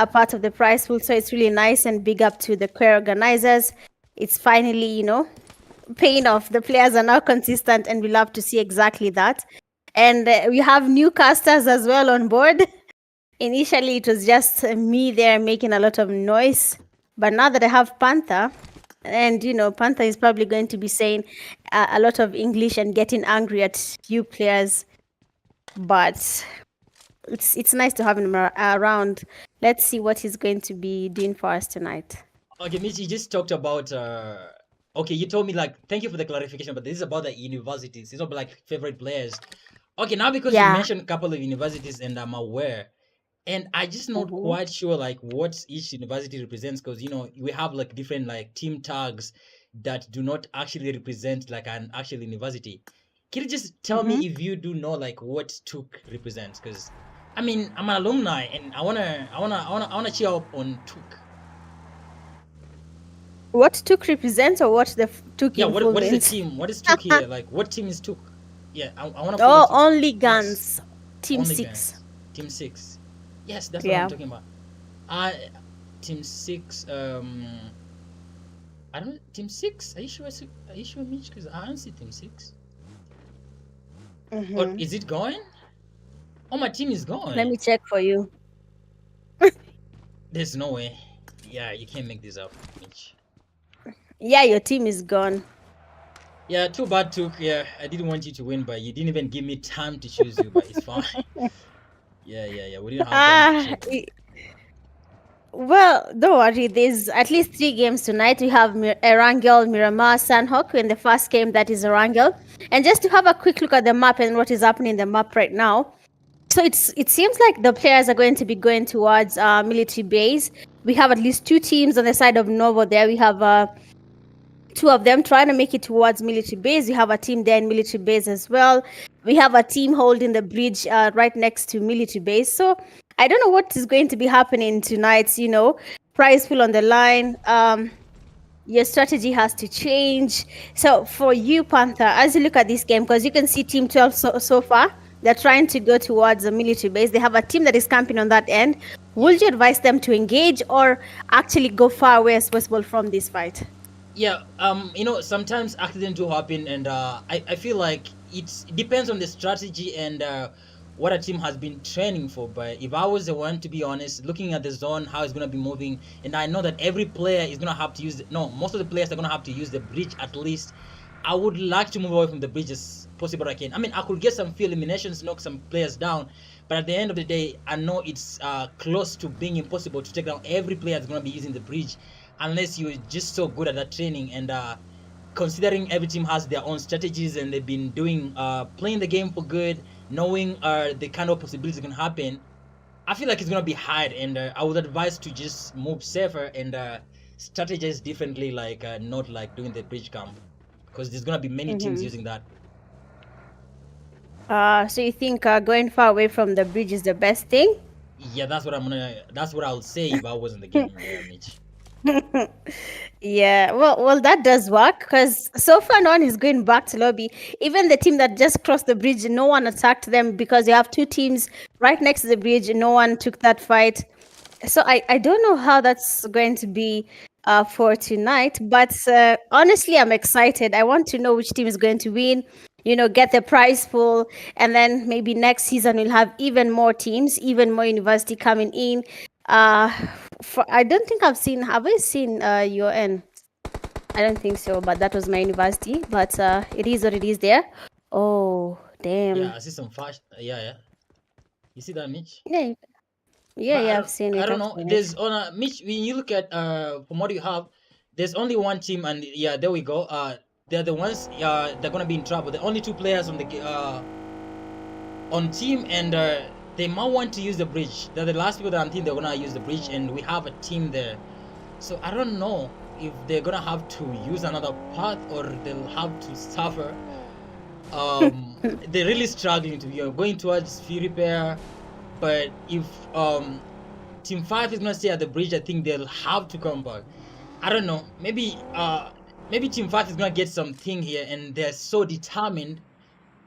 a part of the prize pool. So it's really nice, and big up to the KUER organizers. It's finally, paying off. The players are now consistent, and we love to see exactly that. And we have new casters as well on board. Initially, it was just me there making a lot of noise. But now that I have Panther, and Panther is probably going to be saying a lot of English and getting angry at you players. But it's nice to have him around. Let's see what he's going to be doing for us tonight. Okay, Mitch, you just talked about okay, you told me like thank you for the clarification, but this is about the universities. It's not like favorite players. Okay, now because you mentioned a couple of universities and I'm aware, and I just not quite sure like what each university represents, because we have like different like team tags that do not actually represent like an actual university. Can you just tell me if you do know like what TUK represents? Because I mean I'm an alumni and I wanna cheer up on TUK. What TUK represents, or what the TUK Yeah, what is the means? team? What is TUK here? Like what team is TUK? Yeah, I want to Oh, only guns. Yes. Team Only 6. guns. Team 6. Yes, that's what I'm talking about. Team 6. I don't. Team 6. Are you sure? Are you sure, Mitch? Because I don't see Team 6. Or is it going? Oh, my team is going. Let me check for you. There's no way. Yeah, you can't make this up, Mitch. Yeah, your team is gone. Yeah, too bad, TUK. Yeah, I didn't want you to win, but you didn't even give me time to choose you, but it's fine. Yeah. We didn't have time. Well, don't worry. There's at least 3 games tonight. We have Erangel, Miramar, Sanhok in the first game. That is Erangel. And just to have a quick look at the map and what is happening in the map right now. So it seems like the players are going to be going towards military base. We have at least 2 teams on the side of Novo there. We have 2 of them trying to make it towards military base. We have a team there in military base as well. We have a team holding the bridge right next to military base. So I don't know what is going to be happening tonight. Prize pool on the line. Your strategy has to change. So for you, Panther, as you look at this game, because you can see Team 12 so far, they're trying to go towards the military base. They have a team that is camping on that end. Would you advise them to engage or actually go far away as possible from this fight? Yeah, sometimes accidents do happen, and I feel like it depends on the strategy and what a team has been training for. But if I was the one, to be honest, looking at the zone, how it's going to be moving, and I know that every player is going to have to use most of the players are going to have to use the bridge at least. I would like to move away from the bridge as possible I can. I mean, I could get some few eliminations, knock some players down, but at the end of the day, I know it's close to being impossible to take down every player that's going to be using the bridge, unless you're just so good at that training. And considering every team has their own strategies and they've been doing playing the game for good, knowing the kind of possibilities can happen, I feel like it's gonna be hard. And I would advise to just move safer and strategize differently, like not like doing the bridge camp, because there's gonna be many teams using that. So you think going far away from the bridge is the best thing? Yeah, that's what I'll say if I was in the game, Mitch. Yeah, well, that does work, because so far no one is going back to lobby. Even the team that just crossed the bridge, no one attacked them, because you have 2 teams right next to the bridge. No one took that fight. So I don't know how that's going to be for tonight, but honestly, I'm excited. I want to know which team is going to win, get the prize pool, and then maybe next season we'll have even more teams, even more university coming in. I don't think have I seen UN? I don't think so, but that was my university. But it is what it is there. Oh, damn. Yeah, I see some flash. Yeah. You see that, Mitch? Yeah, I've seen it. I don't know. There's on Mitch, when you look at from what you have, there's only one team, and yeah, there we go. They're the ones they're gonna be in trouble. The only 2 players on the on team, and they might want to use the bridge. They're the last people that I think they're gonna use the bridge, and we have a team there. So I don't know if they're gonna have to use another path or they'll have to suffer. They're really struggling to be going towards free repair. But if Team 5 is gonna stay at the bridge, I think they'll have to come back. I don't know. Maybe Team 5 is gonna get something here, and they're so determined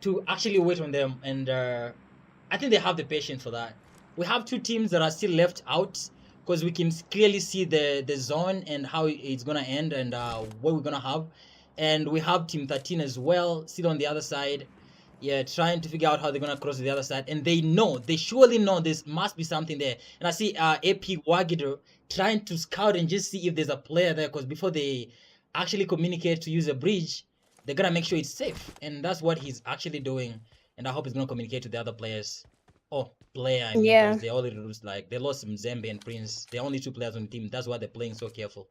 to actually wait on them. And I think they have the patience for that. We have 2 teams that are still left out. because we can clearly see the zone and how it's gonna end and what we're gonna have. And we have Team 13 as well, still on the other side. Yeah, trying to figure out how they're gonna cross to the other side. And they surely know this must be something there. And I see AP Wagido trying to scout and just see if there's a player there, because before they actually communicate to use a bridge, they're gonna make sure it's safe. And that's what he's actually doing. And I hope he's gonna communicate to the other players. Oh, player, I mean, Yeah. because they already lose, like they lost Mzembe and Prince. They're only 2 players on the team. That's why they're playing so careful.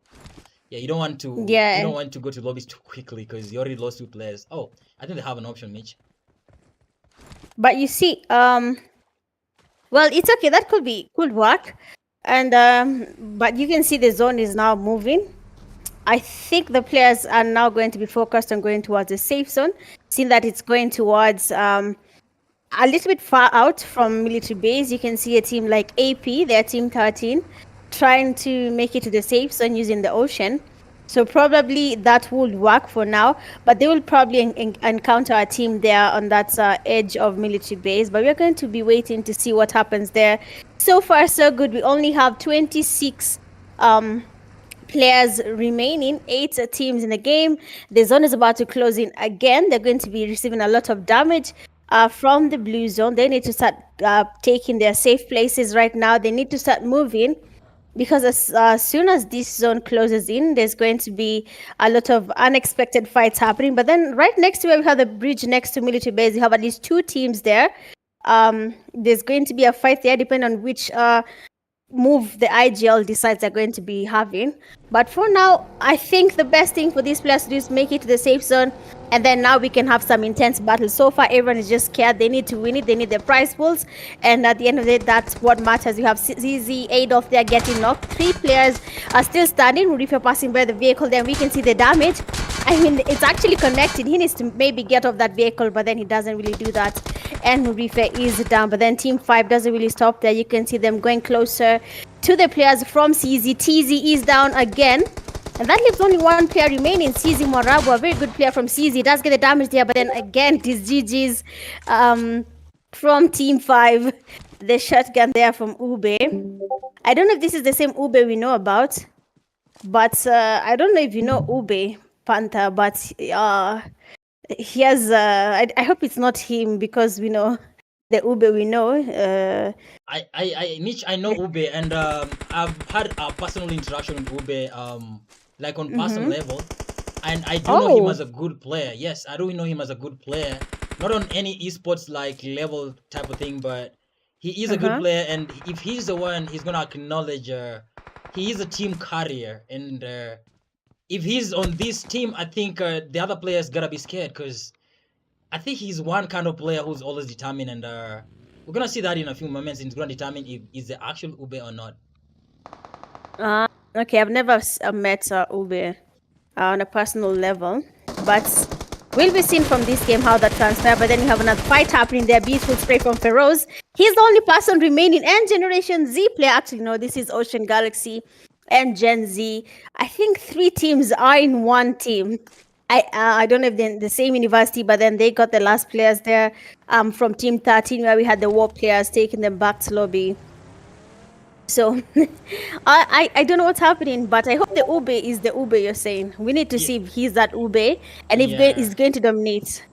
Yeah, you don't want to go to lobbies too quickly because you already lost 2 players. Oh, I think they have an option, Mitch. But you see, well, it's okay. That could work, and but you can see the zone is now moving. I think the players are now going to be focused on going towards the safe zone, seeing that it's going towards a little bit far out from military base. You can see a team like AP, their team 13, trying to make it to the safe zone using the ocean. So probably that would work for now, but they will probably encounter a team there on that edge of military base. But we're going to be waiting to see what happens there. So far, so good. We only have 26 players remaining, 8 teams in the game. The zone is about to close in again. They're going to be receiving a lot of damage from the blue zone. They need to start taking their safe places right now. They need to start moving, because as soon as this zone closes in, there's going to be a lot of unexpected fights happening. But then right next to where we have the bridge next to military base, you have at least 2 teams there. There's going to be a fight there depending on which move the IGL decides they're going to be having. But for now, I think the best thing for these players to do is make it to the safe zone, and then now we can have some intense battles. So far, everyone is just scared. They need to win it. They need their prize pools, and at the end of the day, that's what matters. You have ZZ, Adolf there getting knocked. 3 players are still standing. If you're passing by the vehicle, then we can see the damage. I mean, it's actually connected. He needs to maybe get off that vehicle, but then he doesn't really do that. And Murife is down, but then Team 5 doesn't really stop there. You can see them going closer to the players from CZ. TZ is down again. And that leaves only 1 player remaining, CZ Morabu, a very good player from CZ. Does get the damage there, but then again, it is GG's from Team 5. The shotgun there from Ube. I don't know if this is the same Ube we know about, but I don't know if you know Ube Panther, but he has I hope it's not him, because we know the Ube we know. Mitch, I know Ube, and I've had a personal interaction with Ube, like on personal level, and I do know him as a good player. Yes, I do know him as a good player, not on any esports like level type of thing, but he is a good player, and if he's the one, he's gonna acknowledge he is a team carrier, and if he's on this team, I think the other players gotta be scared, because I think he's one kind of player who's always determined, and we're gonna see that in a few moments, and it's gonna determine if he's the actual Ube or not. Okay, I've never met Ube on a personal level, but we'll be seeing from this game how that transpires. But then you have another fight happening there. Beautiful spray from Feroz. He's the only person remaining, and Generation Z player. Actually, no, this is Ocean Galaxy and Gen Z. I think 3 teams are in one team. I don't know if they're in the same university, but then they got the last players there from Team 13, where we had the war players taking them back to lobby. So I don't know what's happening, but I hope the Ube is the Ube you're saying. We need to see if he's that Ube, and if he's going to dominate.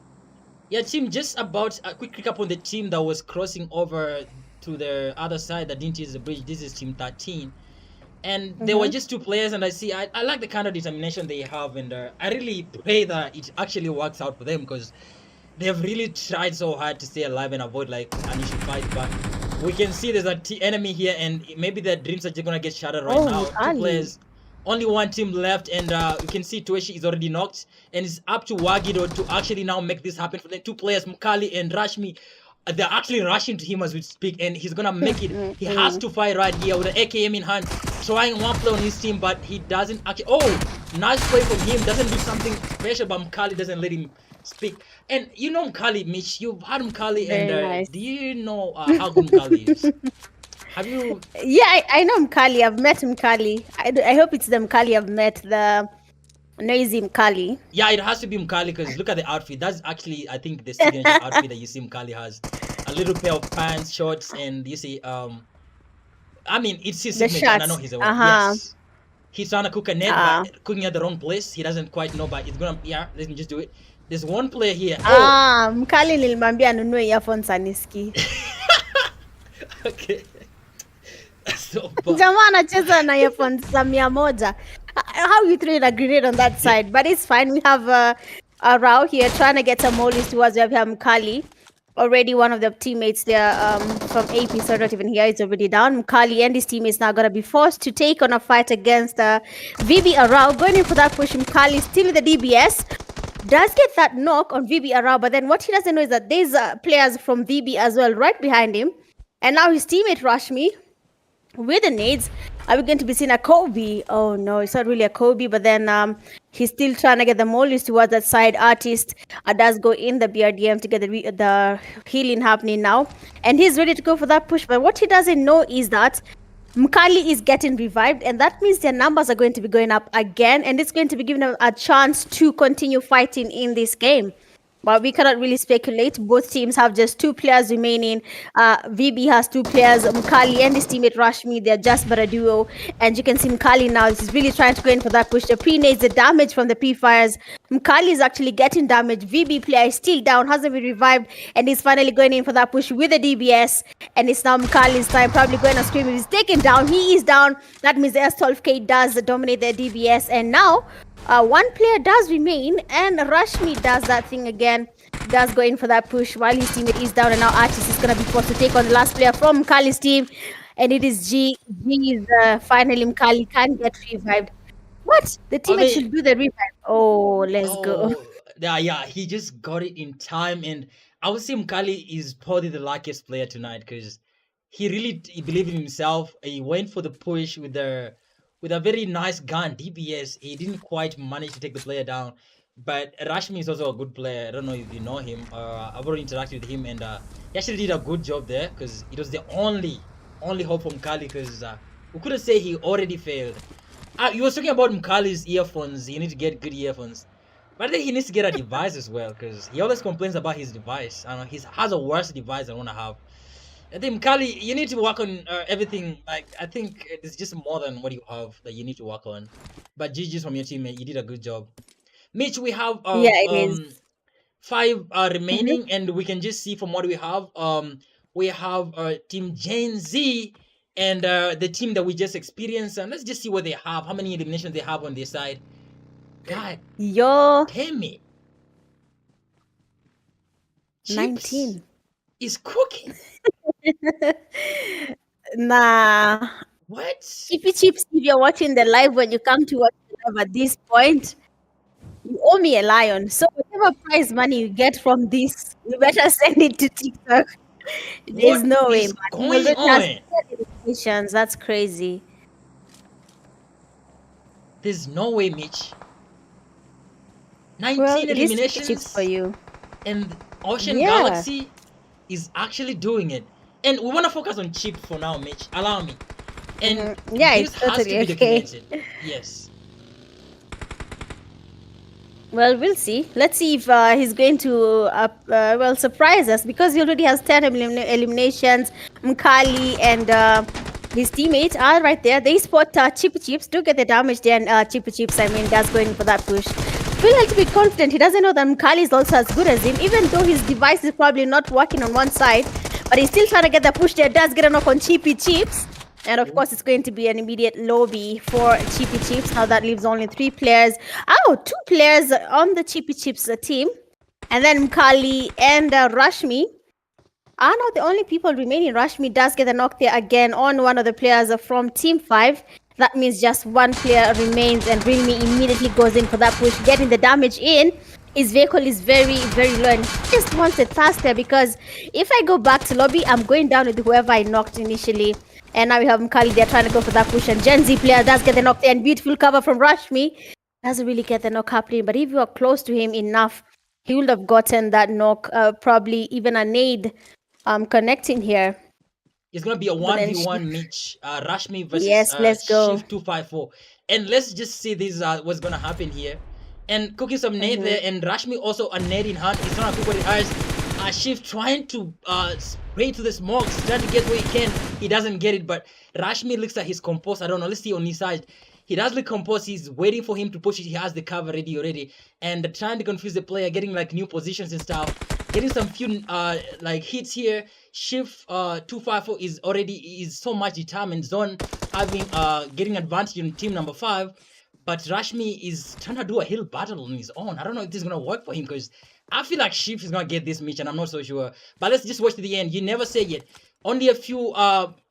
Yeah, team, just about a quick recap on the team that was crossing over to the other side that didn't use the bridge. This is Team 13. And there were just 2 players, and I like the kind of determination they have, and I really pray that it actually works out for them, because they've really tried so hard to stay alive and avoid like an issue fight. But we can see there's an enemy here, and maybe their dreams are just gonna get shattered right now. 2 players, only 1 team left, and you can see Tueshi is already knocked, and it's up to Wagido to actually now make this happen for the 2 players, Mukali and Rashmi. They're actually rushing to him as we speak, and he's gonna make it. He has to fight right here with an AKM in hand, trying 1 play on his team, but he doesn't actually. Oh, nice play from him. Doesn't do something special, but Mkali doesn't let him speak. And you know Mkali, Mitch. You've had Mkali, and nice. Do you know how good Mkali is? Have you? Yeah, I know Mkali. I've met Mkali. I hope it's the Mkali I've met. The noisy Mkali. Yeah, it has to be Mkali, because look at the outfit. That's actually, I think, the signature outfit that you see Mkali has. A little pair of pants, shorts, and you see I mean, it's his The signature, and I know shots. he's aware. Uh-huh. Yes. He's trying to cook a net, but cooking at the wrong place. He doesn't quite know, but it's gonna, yeah, let me just do it. There's one player here. Oh, Mkali nilimwambia anunue earphones aniski. okay. So, but Jamaa anacheza na earphones za 100. How you throwing a grenade on that side? But it's fine. We have a Rao here trying to get some mollies towards we have Mkali. Already one of the teammates there from AP, so not even here, is already down. Mkali and his teammates now gonna be forced to take on a fight against VB Arao. Going in for that push, Mkali still in the DBS. Does get that knock on VB Arao, but then what he doesn't know is that there's players from VB as well right behind him. And now his teammate Rashmi with the nades. Are we going to be seeing a Kobe? Oh no, it's not really a Kobe, but then he's still trying to get the mollies towards that side. Artist does go in the BRDM to get the healing happening now, and he's ready to go for that push. But what he doesn't know is that Mkali is getting revived, and that means their numbers are going to be going up again, and it's going to be giving them a chance to continue fighting in this game. But we cannot really speculate. Both teams have just 2 players remaining. VB has 2 players. Mkali and his teammate Rashmi, they're just but a duo. And you can see Mkali now is really trying to go in for that push. The pre-nades, the damage from the pre-fires. Mkali is actually getting damage. VB player is still down, hasn't been revived, and he's finally going in for that push with the DBS. And it's now Mkali's time, probably going to scream. He's taken down. He is down. That means the S12K does dominate the DBS. And now one player does remain, and Rashmi does that thing again. Does go in for that push while his teammate is down, and now Artist is going to be forced to take on the last player from Mkali's team, and it is G. G is finally Mkali can't get revived. What? The teammate should do the revive. Oh, let's go. Yeah, he just got it in time, and I would say Mkali is probably the luckiest player tonight because he really believed in himself. He went for the push with a very nice gun, DBS. He didn't quite manage to take the player down, but Rashmi is also a good player. I don't know if you know him. I've already interacted with him, and he actually did a good job there because it was the only hope for Mkali because we couldn't say he already failed. You were talking about Mkali's earphones. You need to get good earphones. But I think he needs to get a device as well because he always complains about his device. I don't know, he has a worse device I want to have. I think Mkali, you need to work on everything. Like I think it's just more than what you have that you need to work on. But GG's from your teammate, you did a good job. Mitch, we have Yeah, it is. 5 remaining, and we can just see from what we have Team Gen Z and the team that we just experienced, and let's just see what they have, how many eliminations they have on their side. God Yo, damn it. 19. Is cooking. Nah. What? Chippy Chips, if you're watching the live, when you come to watch the live at this point, you owe me a lion. So whatever prize money you get from this, you better send it to TikTok. There's What no way, is man. going Already has on? 10 eliminations. That's crazy. There's no way, Mitch. 19 Well, it is Chippy eliminations Chips for you. and Ocean Yeah. Galaxy is actually doing it. And we want to focus on Chip for now, Mitch. Allow me. And Yeah, this it's has to totally be okay. documented. Yes. Well, we'll see. Let's see if he's going to surprise us because he already has 10 eliminations. Mkali and his teammates are right there. They spot Chippy Chips. Do get the damage there, and Chippy Chips, I mean, does going for that push. Feel a little bit confident. He doesn't know that Mkali is also as good as him, even though his device is probably not working on one side. But he's still trying to get the push there. Does get a knock on Chippy Chips. And of course, it's going to be an immediate lobby for Chippy Chips. Now that leaves only 3 players. Oh, 2 players on the Chippy Chips team. And then Mkali and Rashmi are not the only people remaining. Rashmi does get a knock there again on one of the players from Team 5. That means just 1 player remains, and Realme immediately goes in for that push, getting the damage in. His vehicle is very, very low, and he just wants a task there because if I go back to lobby, I'm going down with whoever I knocked initially. And now we have Mkali there trying to go for that push, and Gen Z player does get the knock there, and beautiful cover from Rashmi. Doesn't really get the knock happening, but if you are close to him enough, he would have gotten that knock, probably even a nade connecting here. It's going to be a 1v1 Mitch. Rashmi versus let's go. Shift 254. And let's just see this what's going to happen here. And cooking some nade there, and Rashmi also a nade in hand. He's trying to cook what he has. Shift trying to spray to the smokes, trying to get where he can. He doesn't get it, but Rashmi looks like he's composed. I don't know. Let's see on his side. He does look composed. He's waiting for him to push it. He has the cover ready already, and trying to confuse the player, getting like new positions and stuff, getting some few like hits here. Shift 254 is so much determined. Zone having getting advantage on team number 5. But Rashmi is trying to do a hill battle on his own. I don't know if this is gonna work for him because I feel like Shift is gonna get this mission. I'm not so sure. But let's just watch to the end. You never say it. Only a few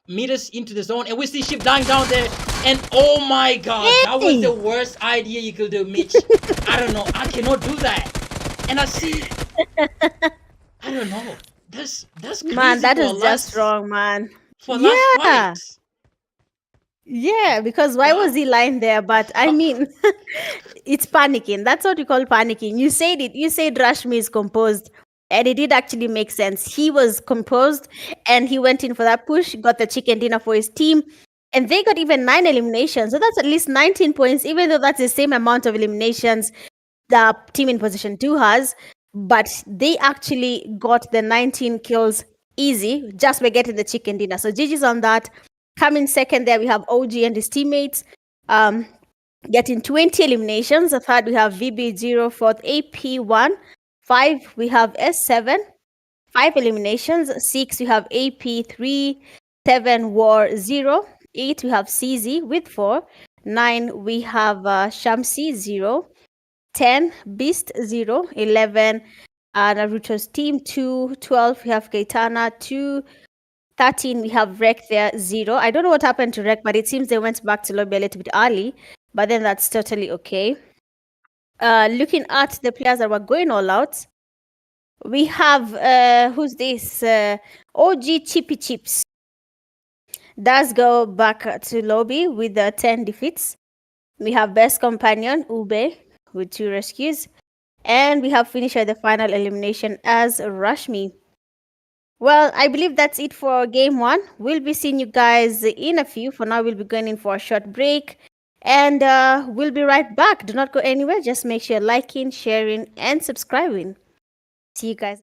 meters into the zone, and we see Shift dying down there. And oh my god, that was the Hey! worst idea you could do, Mitch. I don't know. I cannot do that. And I see. I don't know. That's Man, crazy that for a is just last wrong, man. fight. Yeah. Yeah, because why That was he lying there? But I how, mean, it's panicking. That's what you call panicking. You said it. You said Rashmi is composed. And it did actually make sense. He was composed and he went in for that push, got the chicken dinner for his team. And they got even 9 eliminations. So that's at least 19 points, even though that's the same amount of eliminations the team in position 2 has. But they actually got the 19 kills easy just by getting the chicken dinner. So GG's on that. Coming second there, we have OG and his teammates getting 20 eliminations. The third, we have VB0. Fourth, AP1. 5, we have S7. 5 eliminations. 6, we have AP3. 7, War 0. 8, we have CZ with 4. 9, we have Shamsi 0. 10, Beast 0. 11, Naruto's team 2. 12, we have Kaitana 2. 13, we have Rec there 0. I don't know what happened to Rec, but it seems they went back to lobby a little bit early, but then that's totally okay. Looking at the players that were going all out, we have who's this? OG Chippy Chips does go back to lobby with 10 defeats. We have Best Companion Ube with 2 rescues, and we have finished at the final elimination as Rashmi. Well, I believe that's it for game 1. We'll be seeing you guys in a few. For now, we'll be going in for a short break. And we'll be right back. Do not go anywhere. Just make sure you're liking, sharing, and subscribing. See you guys.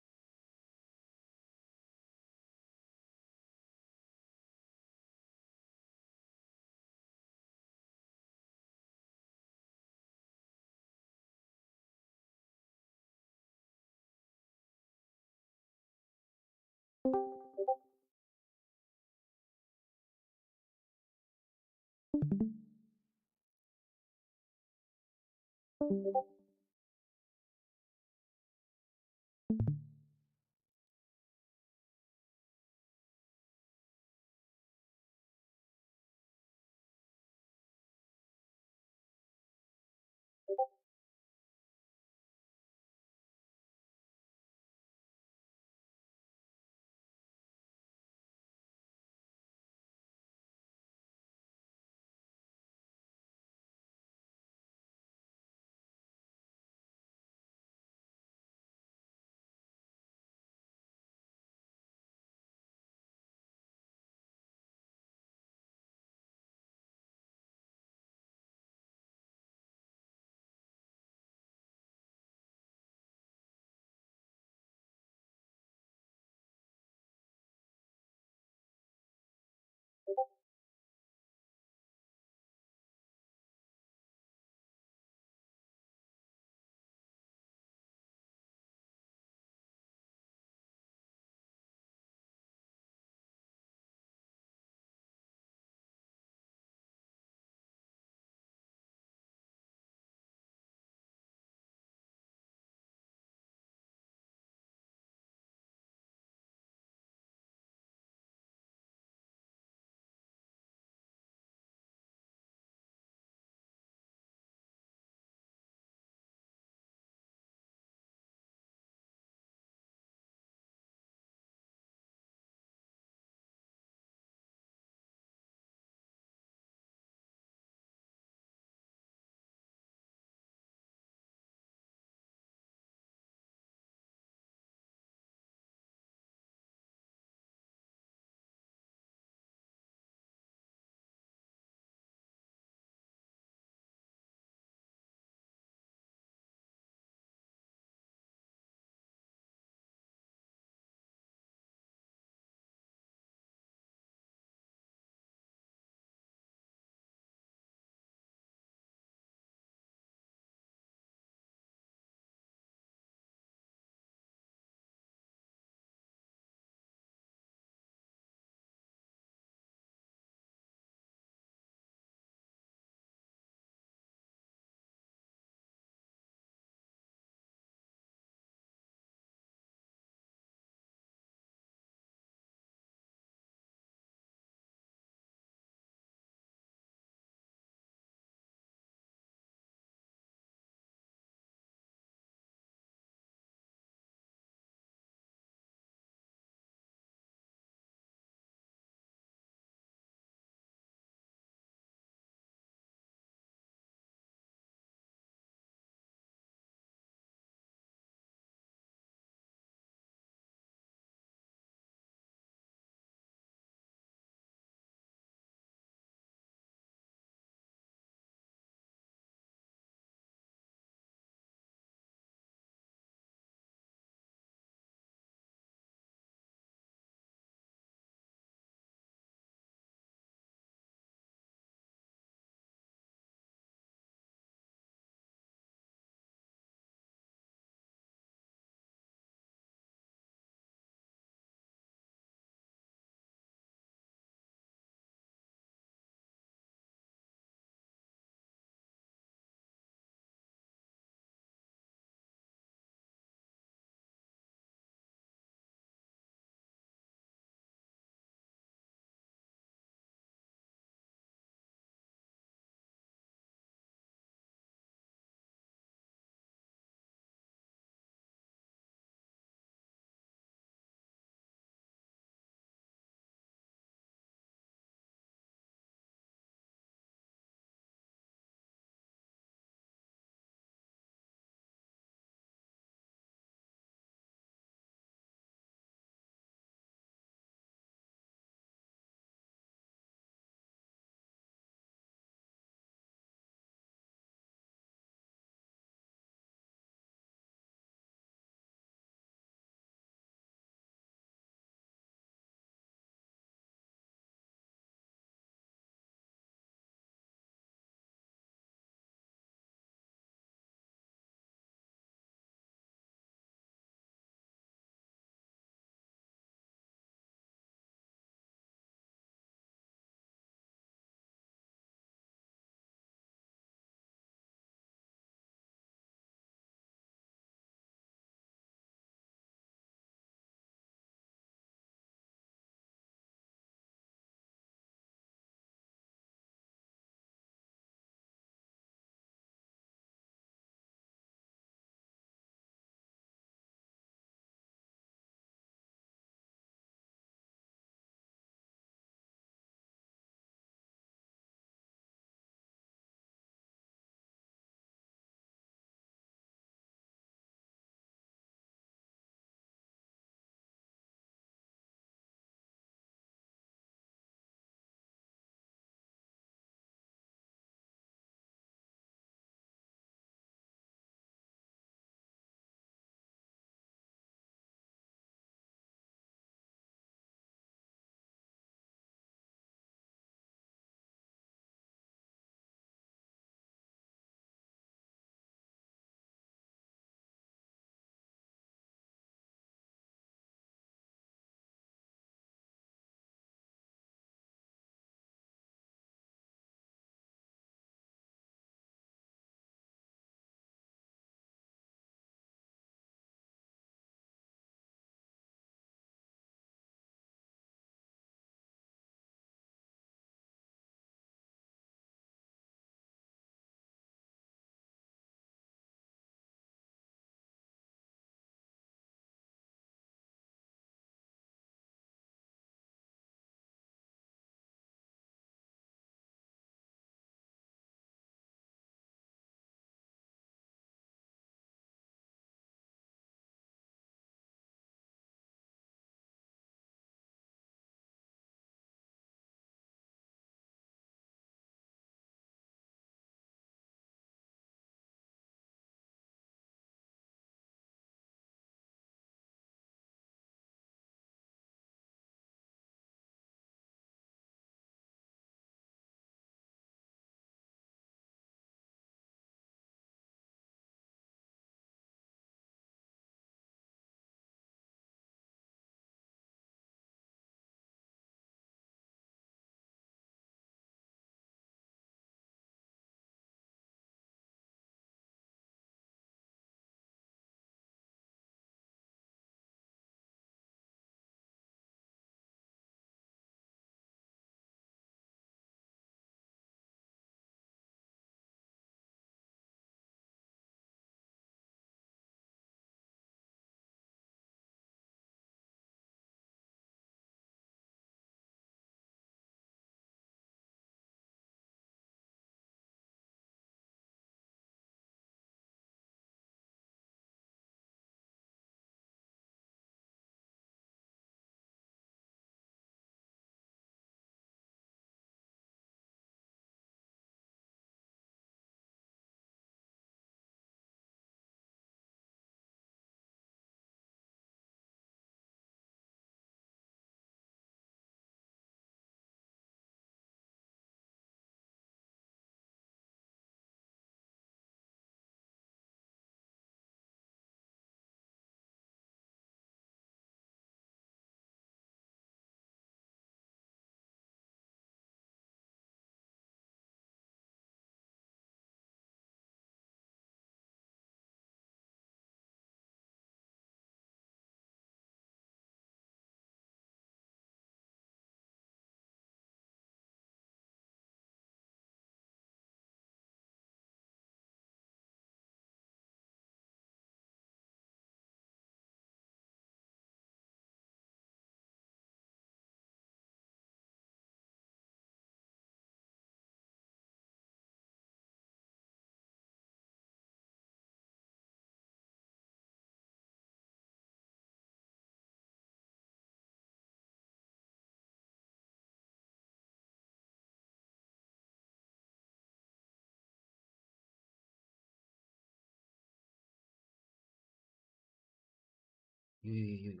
You.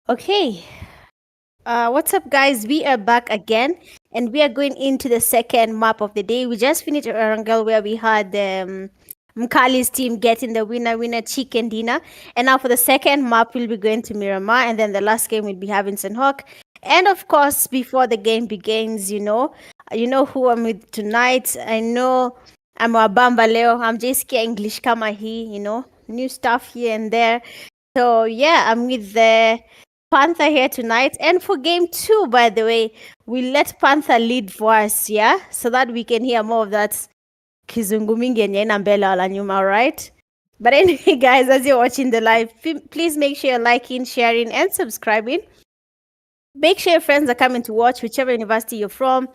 Okay. What's up, guys? We are back again, and we are going into the second map of the day. We just finished Erangel, where we had Mkali's team getting the winner chicken dinner, and now for the second map, we'll be going to Miramar, and then the last game we'll be having Sanhok. And of course, before the game begins, you know who I'm with tonight. I know I'm a Bambaleo. I'm just English kama he, new stuff here and there. So yeah, I'm with the Panther here tonight. And for game two, by the way, we let Panther lead for us, yeah? So that we can hear more of that Kizungu mingi yenye haina mbele wala nyuma, right? But anyway, guys, as you're watching the live, please make sure you're liking, sharing, and subscribing. Make sure your friends are coming to watch, whichever university you're from.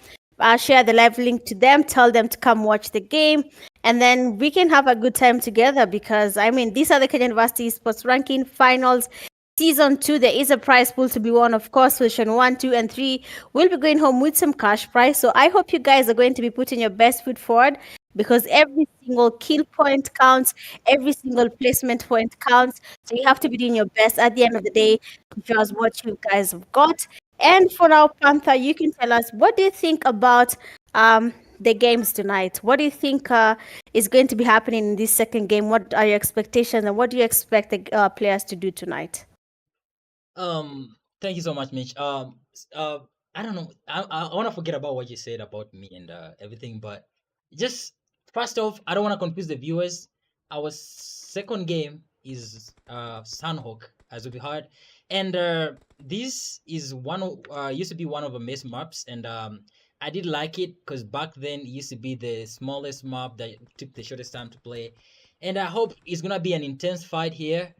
Share the live link to them. Tell them to come watch the game. And then we can have a good time together because, I mean, these are the Kenya University Sports Ranking Finals. Season 2, there is a prize pool to be won, of course. Position 1, 2, and 3 will be going home with some cash prize. So I hope you guys are going to be putting your best foot forward because every single kill point counts, every single placement point counts. So you have to be doing your best at the end of the day to show us what you guys have got. And for now, Panther, you can tell us, what do you think about the games tonight? What do you think is going to be happening in this second game? What are your expectations, and what do you expect the players to do tonight? Thank you so much, Mitch. I don't know. I want to forget about what you said about me and everything, but just first off, I don't want to confuse the viewers. Our second game is Sanhok, as we heard, and this is used to be one of the best maps, and I did like it because back then it used to be the smallest map that took the shortest time to play, and I hope it's gonna be an intense fight here.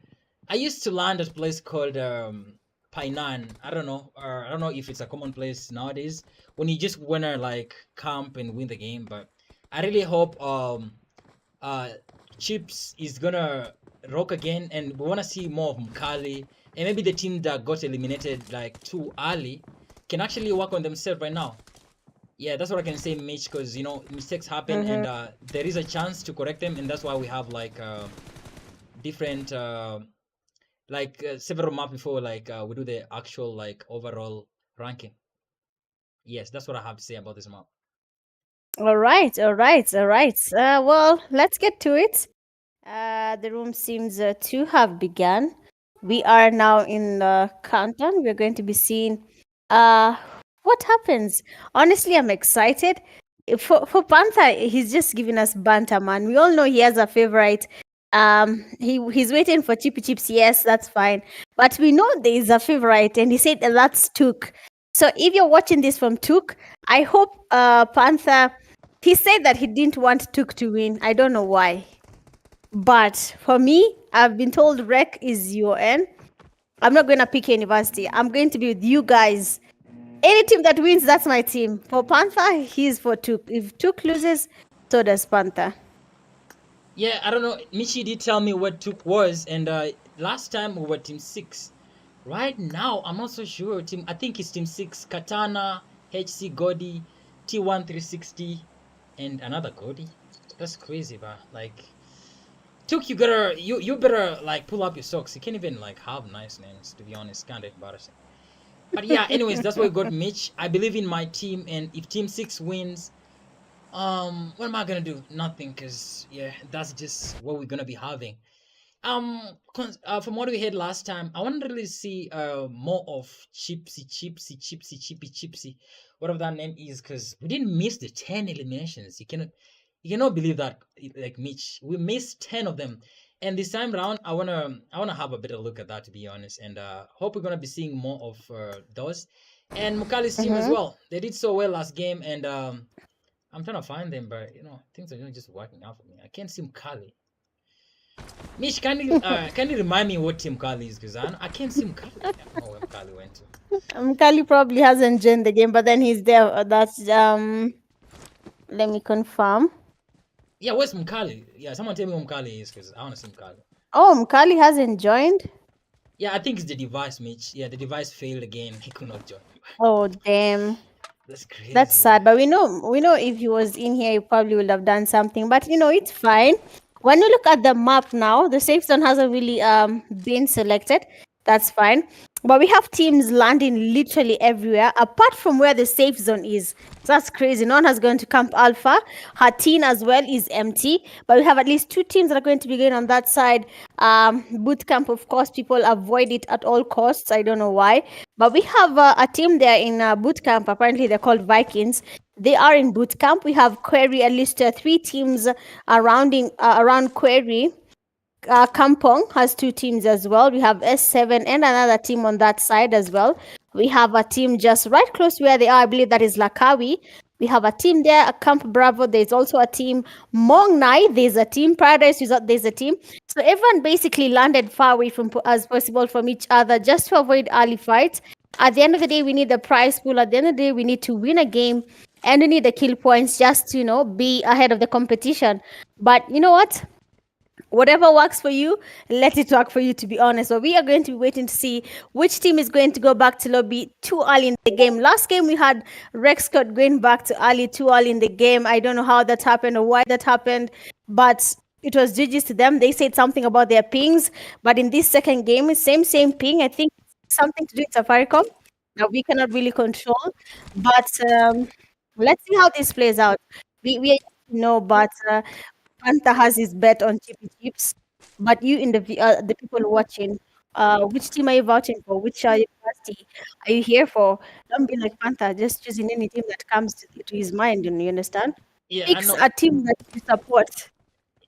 I used to land at a place called Painan. I don't know if it's a common place nowadays when you just wanna like camp and win the game. But I really hope uh Chips is gonna rock again, and we wanna see more of Mkali, and maybe the team that got eliminated like too early can actually work on themselves right now. Yeah, that's what I can say, Mitch, because mistakes happen, and there is a chance to correct them, and that's why we have like different several months before we do the actual like overall ranking. Yes, that's what I have to say about this map. All right, all right, all right. Well, let's get to it. The room seems to have begun. We are now in the countdown. We're going to be seeing uh, what happens. Honestly, I'm excited. For Panther, he's just giving us banter, man. We all know he has a favorite. He's waiting for Chippy Chips. Yes, that's fine. But we know there is a favorite, and he said that that's Took. So if you're watching this from Took, I hope Panther. He said that he didn't want Took to win. I don't know why. But for me, I've been told Rec is your end. I'm not going to pick university. I'm going to be with you guys. Any team that wins, that's my team. For Panther, he's for Took. If Took loses, so does Panther. Yeah, I don't know. Michi did tell me what Took was, and last time we were Team 6. Right now, I'm not so sure. I think it's Team 6. Katana, HC Godi, T1 360, and another Godi. That's crazy, but like Took, you better like pull up your socks. You can't even like have nice names, to be honest. Kind of embarrassing. But yeah, anyways, that's why we got Mitch. I believe in my team, and if Team 6 wins, what am I gonna do? Nothing, cause yeah, that's just what we're gonna be having. From what we had last time, I want to really see more of Chipsy, whatever that name is, cause we didn't miss the 10 eliminations. You cannot believe that, like Mitch, we missed 10 of them. And this time round, I wanna have a better look at that, to be honest, and hope we're gonna be seeing more of those. And Mukali's team as well. They did so well last game, and I'm trying to find them, but things are not just working out for me. I can't see Mukali. Mish, can you remind me what team Mkali is? Because I can't see Mkali. I don't know where Mkali went to. Kali probably hasn't joined the game, but then he's there. That's let me confirm. Yeah, where's Mkali? Yeah, someone tell me who Mkali is, because I want to see Mkali. Oh, Mkali hasn't joined? Yeah, I think it's the device, Mitch. Yeah, the device failed again. He could not join. Oh, damn. That's That's crazy. sad, but we know if he was in here, he probably would have done something. But it's fine. When you look at the map now, the safe zone hasn't really been selected. That's fine. But we have teams landing literally everywhere, apart from where the safe zone is. So that's crazy. No one has gone to Camp Alpha. Hatin as well is empty. But we have at least two teams that are going to be going on that side. Boot camp, of course, people avoid it at all costs. I don't know why. But we have a team there in boot camp. Apparently, they're called Vikings. They are in boot camp. We have Query, at least three teams around Query. Kampong has two teams as well. We have S7 and another team on that side as well. We have a team just right close where they are. I believe that is Lakawi. We have a team there, a Camp Bravo. There's also a team. Mong Nai, there's a team. Paradise Resort, there's a team. So everyone basically landed far away from as possible from each other just to avoid early fights. At the end of the day, we need the prize pool. At the end of the day, we need to win a game and we need the kill points just to, be ahead of the competition. But you know what? Whatever works for you, let it work for you, to be honest. So we are going to be waiting to see which team is going to go back to lobby too early in the game. Last game we had Rexcott going back to early too early in the game. I don't know how that happened or why that happened, but it was GG's to them. They said something about their pings, but in this second game, same ping. I think something to do with Safaricom that we cannot really control. But let's see how this plays out. We but Panther has his bet on chippy chips. But you, in the people watching, which team are you vouching for? Which university are you here for? Don't be like Panther, just choosing any team that comes to his mind. You understand? Yeah, I Picks know. a team that you support.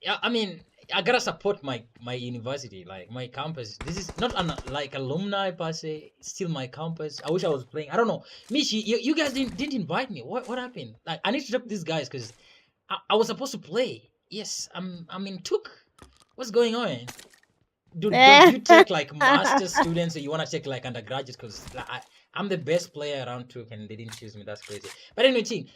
Yeah, I mean, I gotta support my university, like my campus. This is not like alumni per se. It's still my campus. I wish I was playing. I don't know, Michi. You guys didn't invite me. What happened? Like, I need to talk to these guys because I was supposed to play. Yes, I'm in Took. What's going on? Don't you take like master students or you want to take like undergraduates? Because I'm the best player around Took and they didn't choose me. That's crazy. But anyway, thing,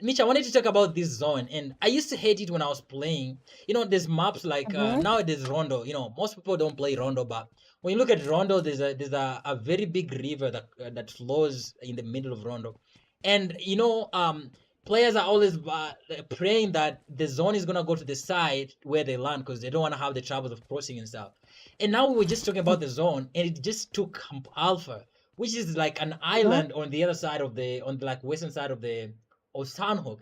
Mitch, I wanted to talk about this zone, and I used to hate it when I was playing. There's maps like Mhm, nowadays Rondo. Most people don't play Rondo, but when you look at Rondo, there's a very big river that flows in the middle of Rondo, and players are always praying that the zone is gonna go to the side where they land because they don't want to have the troubles of crossing and stuff. And now we were just talking about the zone, and it just took Camp Alpha, which is like an mhm, island on the other side on the like western side of Sanhok.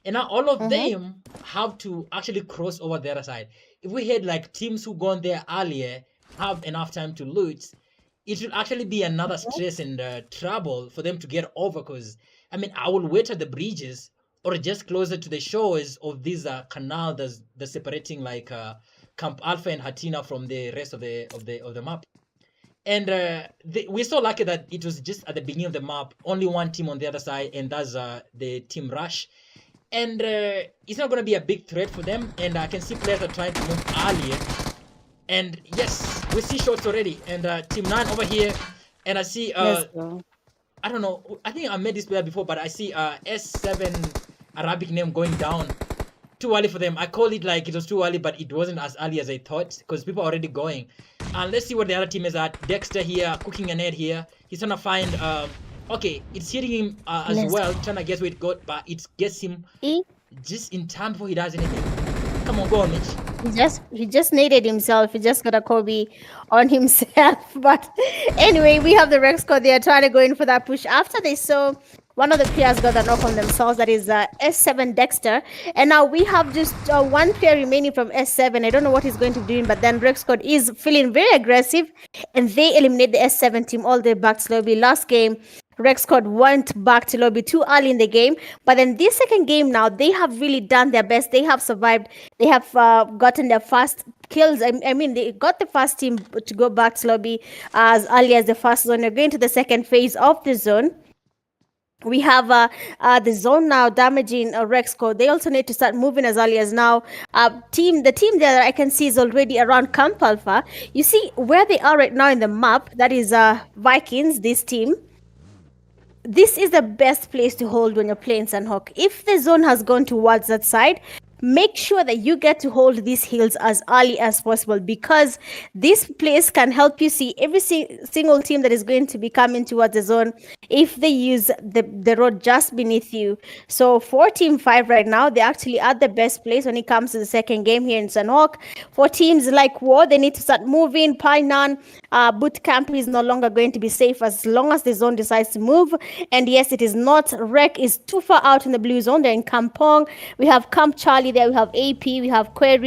And now all of mhm, them have to actually cross over the other side. If we had like teams who gone there earlier have enough time to loot, it will actually be another stress and trouble for them to get over. Because I mean, I will wait at the bridges or just closer to the shores of this canal that's separating like Camp Alpha and Hatina from the rest of the map. And we're so lucky that it was just at the beginning of the map, only one team on the other side, and that's the team Rush. And it's not going to be a big threat for them. And I can see players are trying to move earlier. And yes, we see shots already. And Team 9 over here. And I see, let's go. I don't know, I think I met this player before, but I see S7 Arabic name going down. Too early for them. I called it like it was too early, but it wasn't as early as I thought because people are already going. And let's see what the other team is at. Dexter here, cooking a net here. He's trying to find. Okay, it's hitting him as Let's well, trying to guess where it got, but it gets him see. just in time before he does anything. Come on, go on, Mitch. He just needed himself. He just got a Kobe on himself. But anyway, we have the Rex code. They are trying to go in for that push after they saw one of the players got a knock on themselves. That is S7 Dexter. And now we have just one player remaining from S7. I don't know what he's going to be doing, but then Rex code is feeling very aggressive, and they eliminate the S7 team all the way back to lobby. Last game, Rexcode went back to lobby too early in the game, but then this second game now they have really done their best. They have survived. They have gotten their first kills. I mean, they got the first team to go back to lobby as early as the first zone. They're going to the second phase of the zone. We have the zone now damaging Rexco. They also need to start moving as early as now. The team there that I can see is already around Camp Alpha. You see where they are right now in the map. That is Vikings. This team, this is the best place to hold when you're playing Sanhok. If the zone has gone towards that side, make sure that you get to hold these hills as early as possible, because this place can help you see every single team that is going to be coming towards the zone if they use the road just beneath you. So for team 5 right now, they're actually at the best place when it comes to the second game here in Sanhok. For teams like War, they need to start moving. Painan boot camp is no longer going to be safe as long as the zone decides to move. And yes, it is not. Rec is too far out in the blue zone. They're in Kampong. We have Camp Charlie there. We have AP. We have KUER.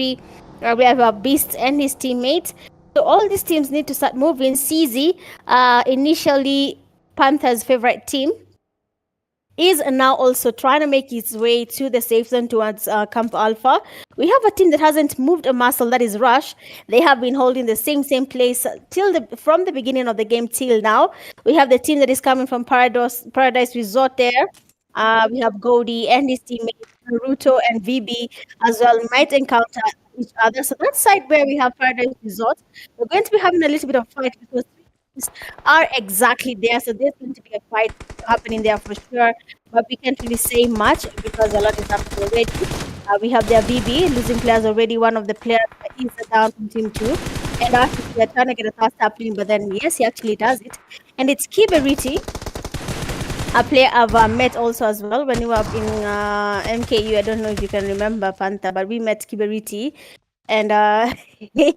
We have Beast and his teammate. So all these teams need to start moving. CZ, initially Panther's favorite team, is now also trying to make its way to the safe zone towards Camp Alpha. We have a team that hasn't moved a muscle, that is Rush. They have been holding the same place from the beginning of the game till now. We have the team that is coming from Paradise Resort there. We have Goldie and his teammates, Naruto and VB as well, might encounter each other. So that side where we have Paradise Resort, we're going to be having a little bit of fight because are exactly there. So there's going to be a fight happening there for sure. But we can't really say much because a lot is happening already. We have their VB losing players already. One of the players is down from team 2. And after they're trying to get a fast happening, but then yes, he actually does it. And it's Kiberiti, a player I've met also as well when we were in MKU. I don't know if you can remember, Panther, but we met Kiberiti. And he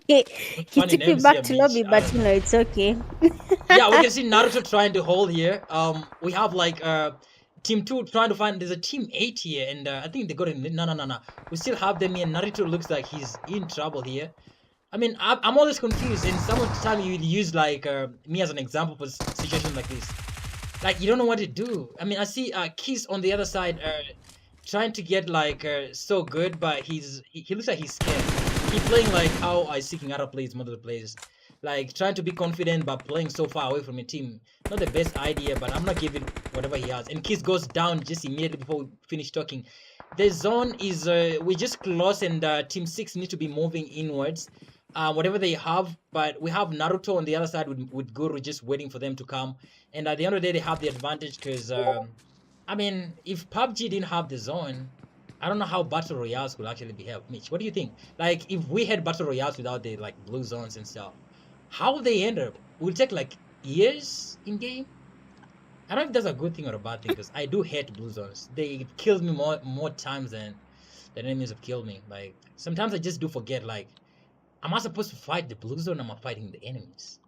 Funny took me names back here, to Mitch. lobby, but it's okay. Yeah, we can see Naruto trying to hold here. We have like team 2 trying to find. There's a team 8 here, and I think they got it. No. We still have them here. Naruto looks like he's in trouble here. I mean, I'm always confused, and some of the time you use like me as an example for situations like this. Like you don't know what to do. I mean, I see Kiss on the other side trying to get like so good, but he looks like he's scared. He's playing like how I seeking out plays most of the players, like trying to be confident but playing so far away from your team. Not the best idea, but I'm not giving whatever he has. And Kiss goes down just immediately before we finish talking. The zone is we just close, and team 6 need to be moving inwards. Whatever they have, but we have Naruto on the other side with Guru just waiting for them to come. And at the end of the day, they have the advantage because I mean, if PUBG didn't have the zone, I don't know how battle royales could actually be held. Mitch, what do you think? Like, if we had battle royales without the like blue zones and stuff, how they end up will take like years in game. I don't know if that's a good thing or a bad thing because I do hate blue zones. They killed me more times than enemies have killed me. Like sometimes I just do forget. Like, am I supposed to fight the blue zone? Or am I fighting the enemies?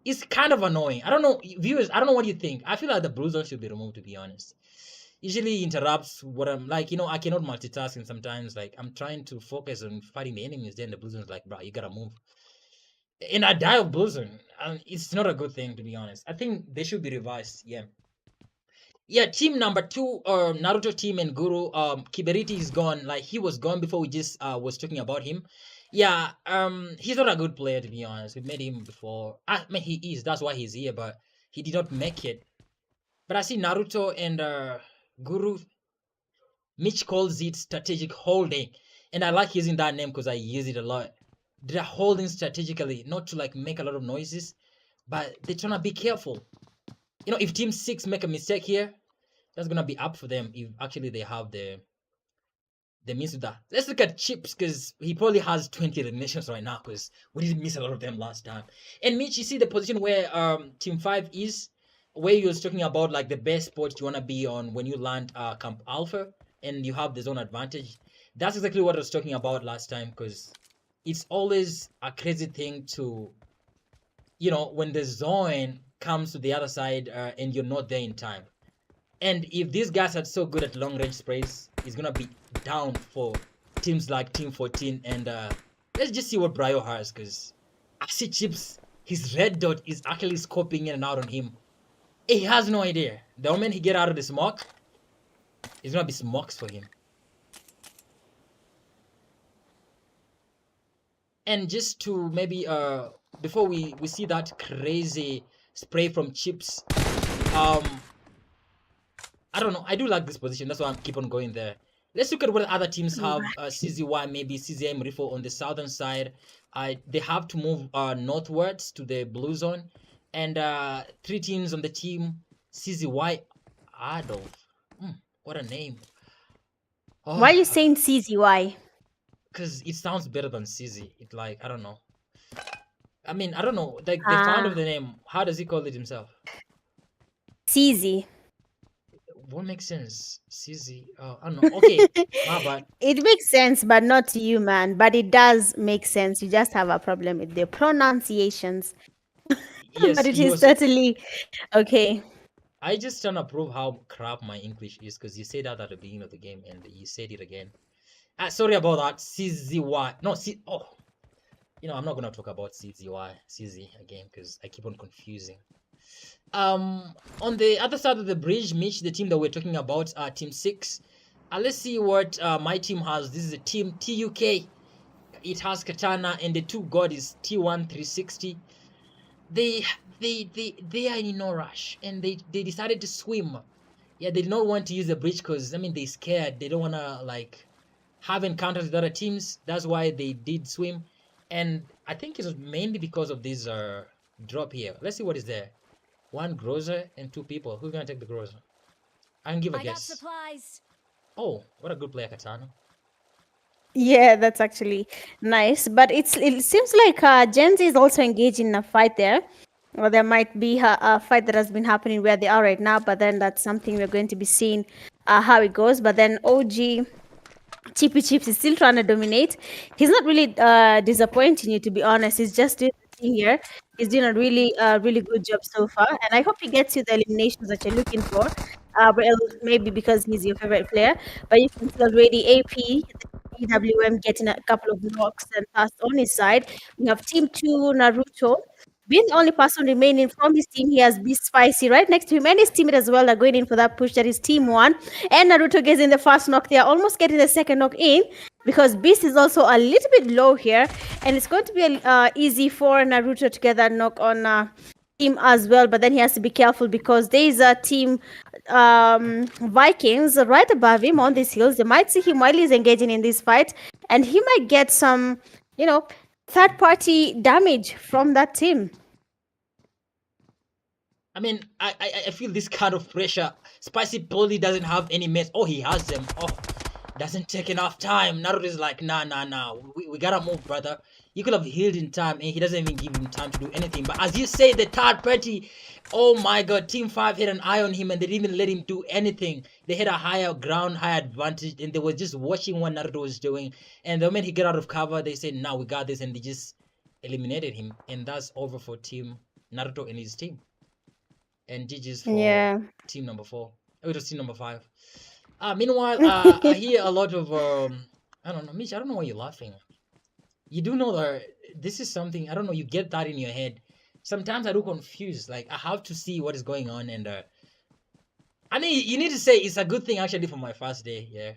It's kind of annoying. I don't know, viewers. I don't know what you think. I feel like the blue zone should be removed. To be honest, usually interrupts what I'm like. I cannot multitask, and sometimes like I'm trying to focus on fighting the enemies. Then the blue zone's like, bro, you gotta move. And I die of blue zone. It's not a good thing, to be honest. I think they should be revised. Yeah. Yeah, team number 2, Naruto team and Guru, Kiberiti is gone. Like he was gone before we just was talking about him. Yeah, he's not a good player, to be honest. We've met him before. I mean, he is. That's why he's here, but he did not make it. But I see Naruto and Guru. Mitch calls it strategic holding, and I like using that name because I use it a lot. They're holding strategically, not to like make a lot of noises, but they're trying to be careful. If team 6 make a mistake here, that's gonna be up for them if actually they have the means to that. Let's look at Chips because he probably has 20 eliminations right now because we didn't miss a lot of them last time. And Mitch, you see the position where team 5 is, where you was talking about like the best spot you wanna be on when you land Camp Alpha and you have the zone advantage. That's exactly what I was talking about last time because it's always a crazy thing to, when the zone comes to the other side and you're not there in time. And if these guys are so good at long range sprays, it's gonna be down for teams like Team 14. And let's just see what Brio has, because I see Chips, his red dot is actually scoping in and out on him. He has no idea. The moment he get out of the smoke, it's gonna be smokes for him. And just to maybe before we see that crazy spray from Chips, I don't know. I do like this position. That's why I keep on going there. Let's look at what other teams have. CZY, maybe CZM Rifle on the southern side. They have to move northwards to the blue zone. And 3 teams on the team. CZY Adolf. What a name. Why are you Oh, saying CZ? Why? because it sounds better than Sizzy. It like I don't know. I mean, I don't know. Like the founder of Ah, the name, how does he call it himself? CZ. What makes sense? Sizzy. I don't know. Okay, my bad. It makes sense, but not to you, man. But it does make sense. You just have a problem with the pronunciations. But Yes, it he is was. totally okay. I just trying to prove how crap my English is because you said that at the beginning of the game and you said it again. Sorry about that. CZY. No, C. Oh, I'm not gonna talk about CZ again because I keep on confusing. On the other side of the bridge, Mitch, the team that we're talking about, Team Six. Let's see what my team has. This is a team TUK. It has Katana, and the two god is T1 360. They they are in no rush, and they decided to swim. Yeah, they did not want to use the bridge because I mean they're scared. They don't wanna like have encounters with other teams. That's why they did swim, and I think it was mainly because of this drop here. Let's see what is there. One grocer and two people. Who's gonna take the grocer? I can give a I got guess. supplies. Oh, what a good player, Katana. Yeah, that's actually nice. But it seems like Gen Z is also engaged in a fight there. Or there might be a fight that has been happening where they are right now, but then that's something we're going to be seeing how it goes. But then OG Chippy Chips is still trying to dominate. He's not really disappointing you, to be honest. He's just doing the thing here. He's doing a really good job so far, and I hope he gets you the eliminations that you're looking for. Well, maybe because he's your favorite player, but you can see already AP, the EWM getting a couple of knocks and passed on his side. We have Team Two Naruto. Being the only person remaining from his team, he has Beast Spicy right next to him, and his teammate as well are going in for that push. That is Team One, and Naruto gets in the first knock. They are almost getting the second knock in because Beast is also a little bit low here, and it's going to be easy for Naruto to get that knock on him as well. But then he has to be careful because there is a team Vikings right above him on these hills. They might see him while he's engaging in this fight, and he might get some, third party damage from that team. I mean, I feel this kind of pressure. Spicy probably doesn't have any mates. Oh, he has them. Oh, doesn't take enough time. Naruto's like, nah. We gotta move, brother. You could have healed in time, and he doesn't even give him time to do anything. But as you say, the third party, oh my god, Team 5 had an eye on him, and they didn't even let him do anything. They had a higher ground, higher advantage, and they were just watching what Naruto was doing. And the moment he got out of cover, they said, nah, we got this, and they just eliminated him. And that's over for Team Naruto and his team. And GG's for Yeah. team number 4. It was team number 5. Meanwhile, I hear a lot of I don't know, Mitch. I don't know why you're laughing. You do know that this is something I don't know. You get that in your head. Sometimes I do confuse. Like I have to see what is going on, and I mean, you need to say it's a good thing actually for my first day. Yeah,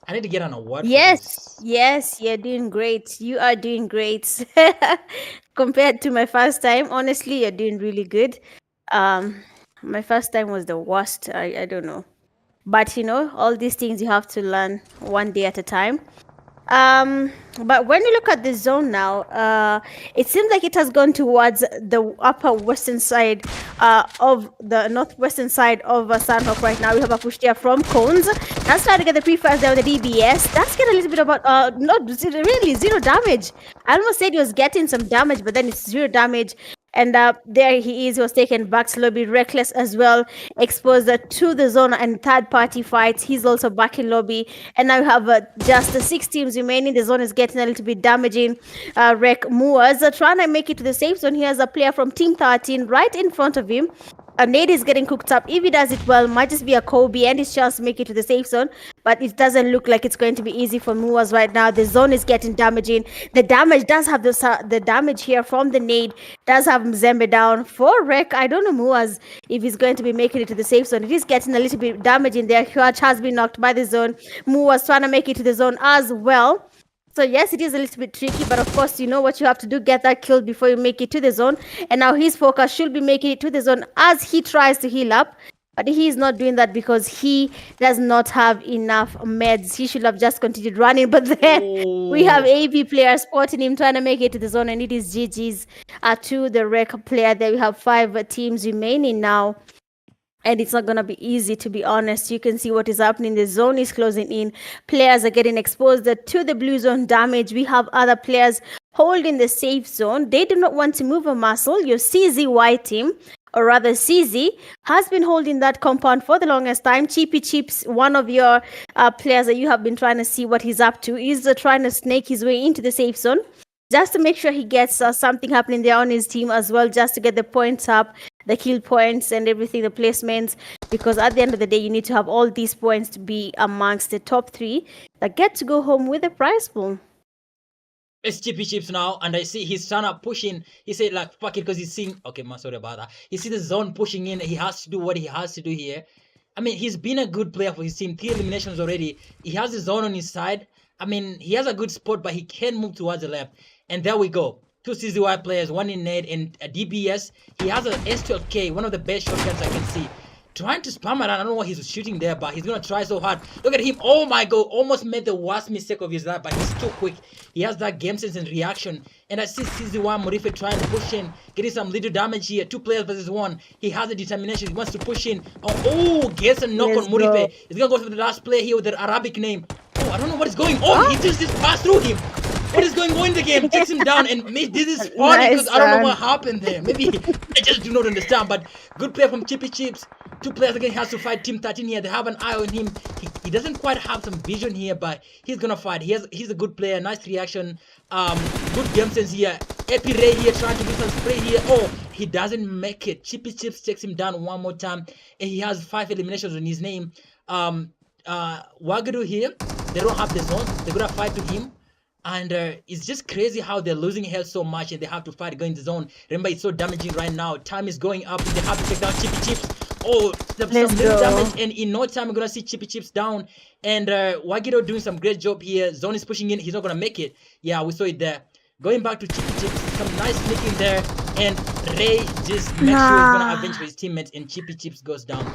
I need to get an award for Yes, this. yes, you're doing great. You are doing great. Compared to my first time, honestly, you're doing really good. Um, my first time was the worst. I don't know. But all these things you have to learn one day at a time. Um, but when you look at the zone now, it seems like it has gone towards the upper western side of the northwestern side of Sanhok right now. We have a push there from Cones. That's trying to get the pre-fires there with the DBS. That's getting a little bit about, not really zero damage. I almost said he was getting some damage, but then it's zero damage. And there he is. He was taken back to lobby. Reckless as well, exposed to the zone and third party fights. He's also back in lobby. And now you have just the 6 teams remaining. The zone is getting a little bit damaging. Rek Moors trying to make it to the safe zone. He has a player from Team 13 right in front of him. Nade is getting cooked up. If he does it well, might just be a Kobe and his chance to make it to the safe zone. But it doesn't look like it's going to be easy for Muaz right now. The zone is getting damaging. The damage does have the damage here from the nade. Does have Mzembe down for Rek. I don't know Muaz if he's going to be making it to the safe zone. It is getting a little bit damaging there. Huach has been knocked by the zone. Muaz trying to make it to the zone as well. So yes, it is a little bit tricky, but of course, you know what you have to do, get that kill before you make it to the zone. And now his focus should be making it to the zone as he tries to heal up. But he is not doing that because he does not have enough meds. He should have just continued running. But then we have AV players spotting him trying to make it to the zone, and it is GG's to the Rek player. There we have 5 teams remaining now. and it's not going to be easy, to be honest. You can see what is happening. The zone is closing in. Players are getting exposed to the blue zone damage. We have other players holding the safe zone. They do not want to move a muscle. Your CZY team, or rather CZ, has been holding that compound for the longest time. Chippy Chips, one of your players that you have been trying to see what he's up to, is trying to snake his way into the safe zone just to make sure he gets something happening there on his team as well, just to get the points up, the kill points and everything, the placements. Because at the end of the day, you need to have all these points to be amongst the top 3 that get to go home with a prize pool. It's Chippy Chips now, and I see he's trying to push in. He said, like, fuck it, because he's seeing. Okay, man, sorry about that. He see the zone pushing in. He has to do what he has to do here. I mean, he's been a good player for his team. 3 eliminations already. He has the zone on his side. I mean, he has a good spot, but he can move towards the left. And there we go. 2 CZY players, 1 in net, and a DBS. He has a S12K, one of the best shotguns I can see. Trying to spam around. I don't know what he's shooting there, but he's gonna try so hard. Look at him. Oh my god. Almost made the worst mistake of his life, but he's too quick. He has that game sense and reaction. And I see CZY Morife trying to push in, getting some little damage here. 2 players versus 1. He has the determination. He wants to push in. Oh, gets a knock on Morife. He's gonna go for the last player here with the Arabic name. Oh, I don't know what is going on. He just passed through him. What is going on in the game? Takes him down, and this is funny because I don't know what happened there. Maybe I just do not understand. But good play from Chippy Chips. 2 players again. He has to fight Team 13 here. They have an eye on him. He doesn't quite have some vision here, but he's gonna fight. He's a good player. Nice reaction. Good game sense here. Epi Ray here trying to do some spray here. Oh, he doesn't make it. Chippy Chips takes him down one more time, and he has 5 eliminations on his name. Wagadu here. They don't have the zone. They're gonna fight to him. And it's just crazy how they're losing health so much and they have to fight going to the zone. Remember, it's so damaging right now. Time is going up. They have to take down Chippy Chips. Oh, some little damage. And in no time, we're going to see Chippy Chips down. And Wagido doing some great job here. Zone is pushing in. He's not going to make it. Yeah, we saw it there. Going back to Chippy Chips. Some nice sneaking there. And Ray just makes sure he's going to avenge for his teammates. And Chippy Chips goes down.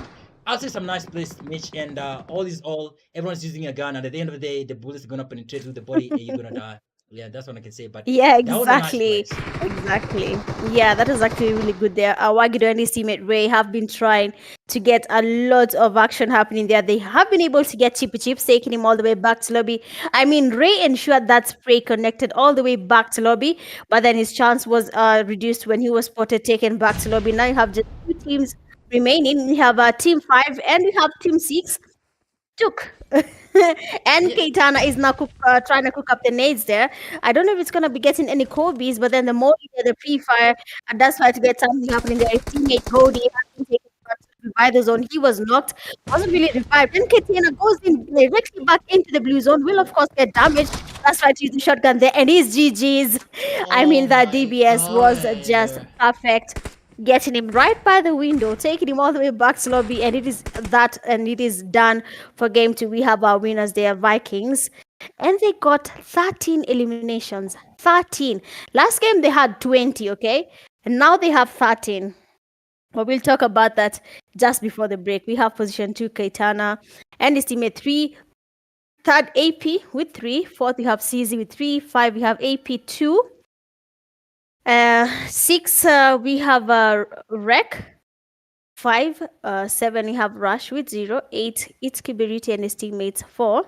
I'll say some nice plays, Mitch, and all is all. Everyone's using a gun, and at the end of the day, the bullets are gonna penetrate through the body, and you're gonna die. Yeah, that's what I can say. But yeah, that was a nice exactly. place. Exactly. Yeah, that is actually really good there. Wagido and his teammate Ray have been trying to get a lot of action happening there. They have been able to get Chippy Chips, taking him all the way back to lobby. I mean, Ray ensured that spray connected all the way back to lobby, but then his chance was reduced when he was spotted taken back to lobby. Now you have just 2 teams remaining. We have Team 5 and we have Team 6. Took. And Keitana is now trying to cook up the nades there. I don't know if it's going to be getting any Kobe's, but then the more you get the free fire, and that's why to get something happening there. His teammate Cody has been taken by the zone. He was knocked, wasn't really revived. Then Keitana goes in directly back into the blue zone, will of course get damaged. That's why to use the shotgun there, and his GG's. I mean, that DBS was just perfect, getting him right by the window, taking him all the way back to lobby, and it is done for game 2. We have our winners there, Vikings, and they got 13 eliminations. 13. Last game they had 20, okay, and now they have 13. But we'll talk about that just before the break. We have position 2 Kaitana and his teammate 3. Third AP with 3. Fourth we have CZ with 3. 5 we have AP 2. 6 we have Rec. 5 7 we have Rush with 0. 8 it's Kibiriti and his teammates 4.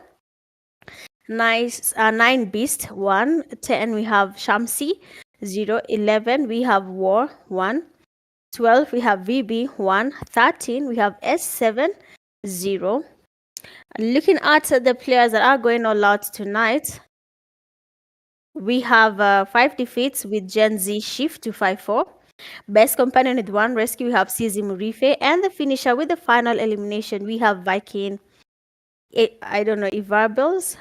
9 Beast 1. 10 we have Shamsi 0. 11 we have War 1. 12 we have VB 1. 13 we have S7 0. Looking at the players that are going all out tonight, we have 5 defeats with Gen Z Shift 254. Best companion with 1 rescue, we have CZ Murife. And the finisher with the final elimination, we have Viking. I don't know if Varbles.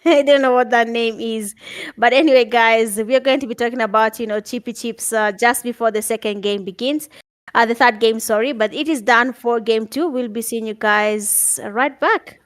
I don't know what that name is. But anyway, guys, we are going to be talking about, Chippy Chips just before the second game begins. The third game, sorry. But it is done for game 2. We'll be seeing you guys right back.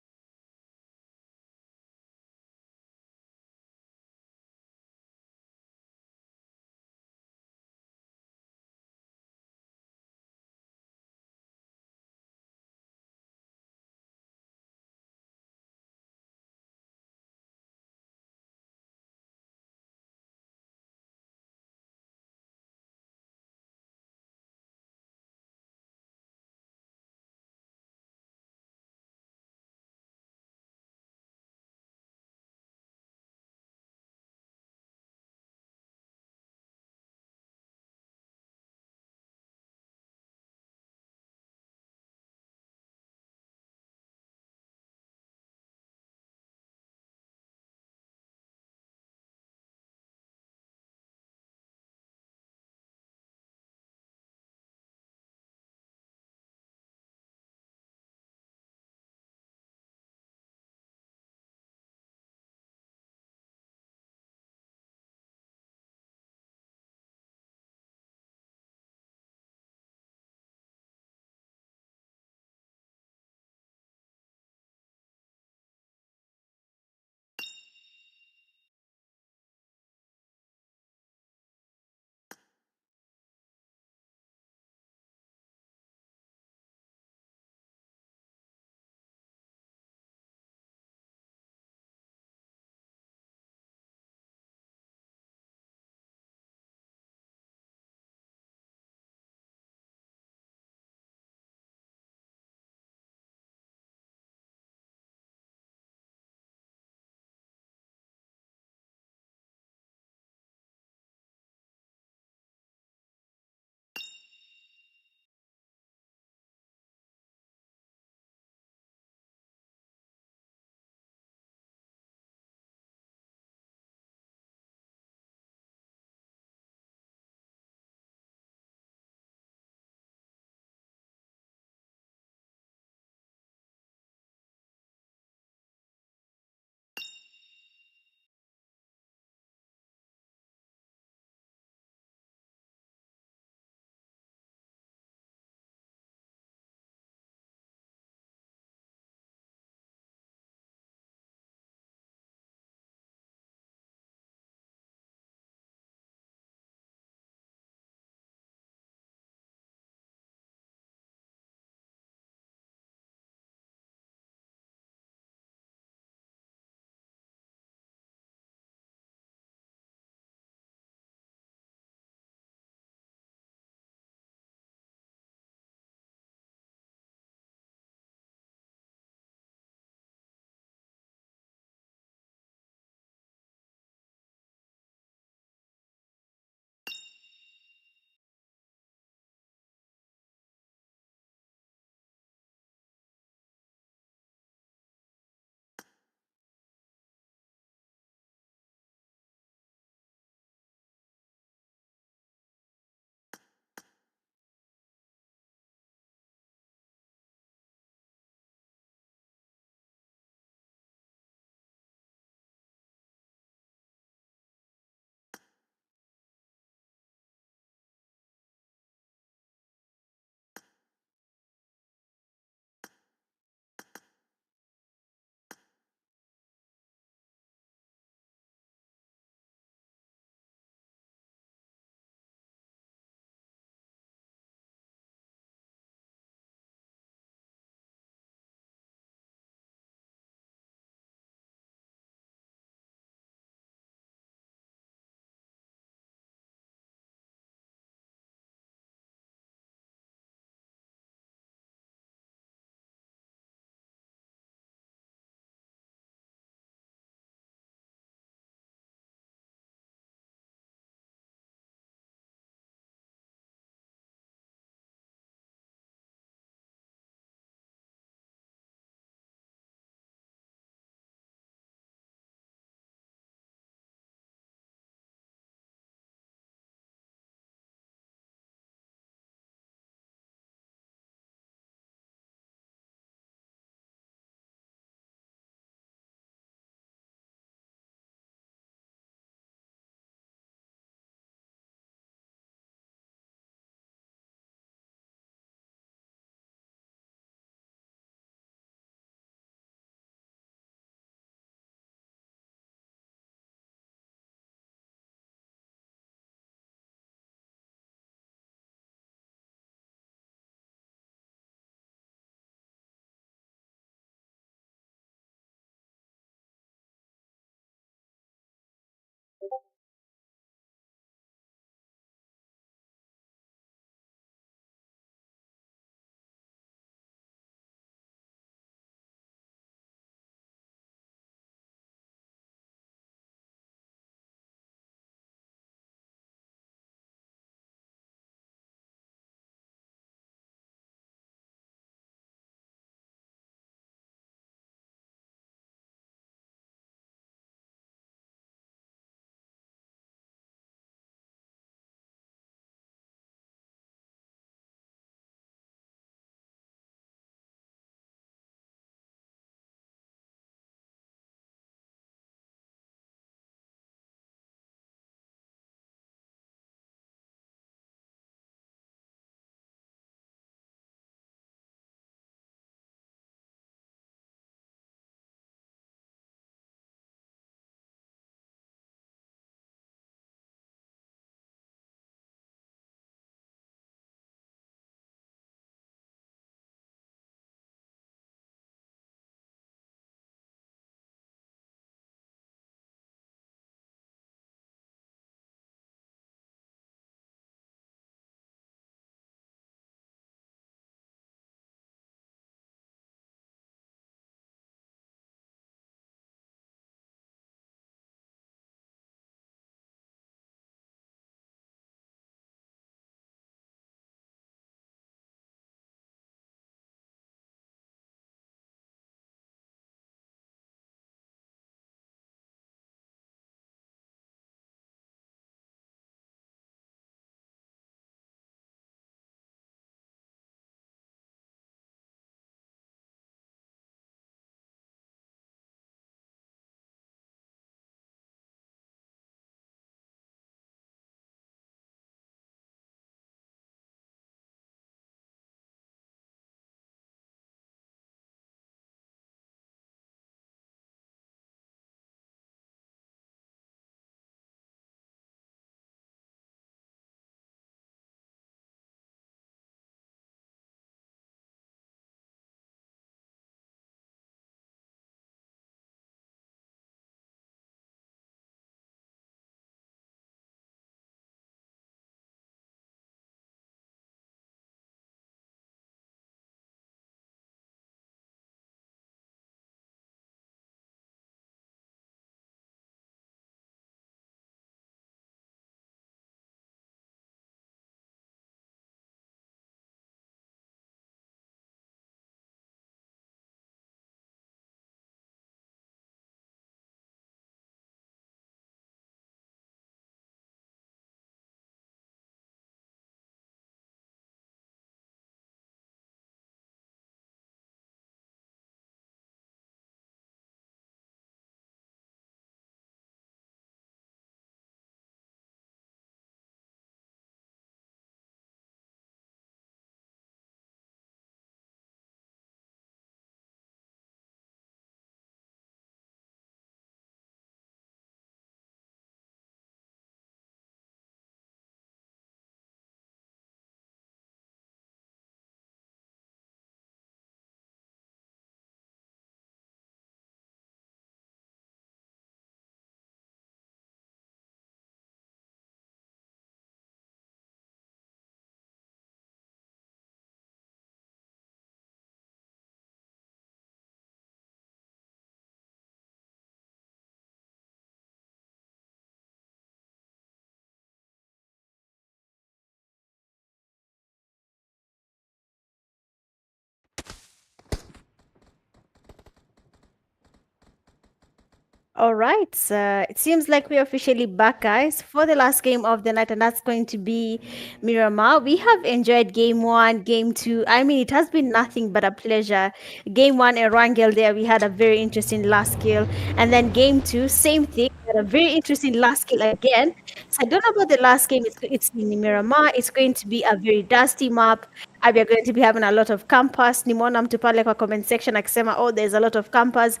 All right. It seems like we're officially back, guys, for the last game of the night, and that's going to be Miramar. We have enjoyed game one, game two. I mean, it has been nothing but a pleasure. Game one, Erangel there, we had a very interesting last kill. And then game two, same thing. We had a very interesting last kill again. So I don't know about the last game. It's in Miramar. It's going to be a very dusty map. We are going to be having a lot of campers. Nimeona mtu pale kwa comment section akisema, oh, there's a lot of campers.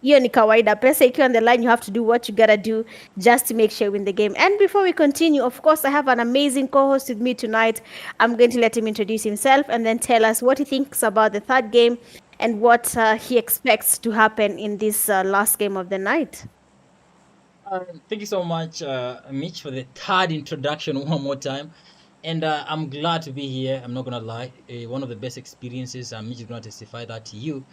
Hiyo ni kawaida. Pesa ikiwa on the line, you have to do what you gotta do just to make sure you win the game. And before we continue, of course, I have an amazing co-host with me tonight. I'm going to let him introduce himself and then tell us what he thinks about the third game and what he expects to happen in this last game of the night. Thank you so much, Mitch, for the third introduction one more time. And I'm glad to be here. I'm not gonna lie, one of the best experiences. Mitch is gonna testify that to you.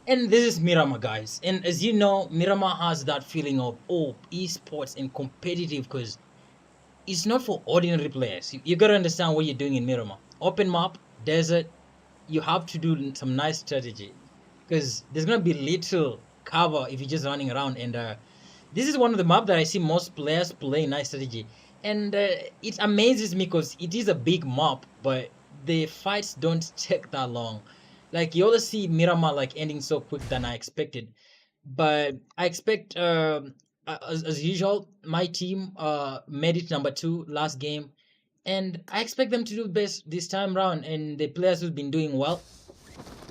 And this is Miramar, guys. And as you know, Miramar has that feeling of esports and competitive because it's not for ordinary players. You gotta understand what you're doing in Miramar. Open map, desert. You have to do some nice strategy because there's gonna be little cover if you're just running around. And this is one of the maps that I see most players play nice strategy, and it amazes me because it is a big map, but the fights don't take that long. Like you always see Miramar like ending so quick than I expected, but I expect as usual my team made it number 2 last game, and I expect them to do best this time round. And the players who've been doing well,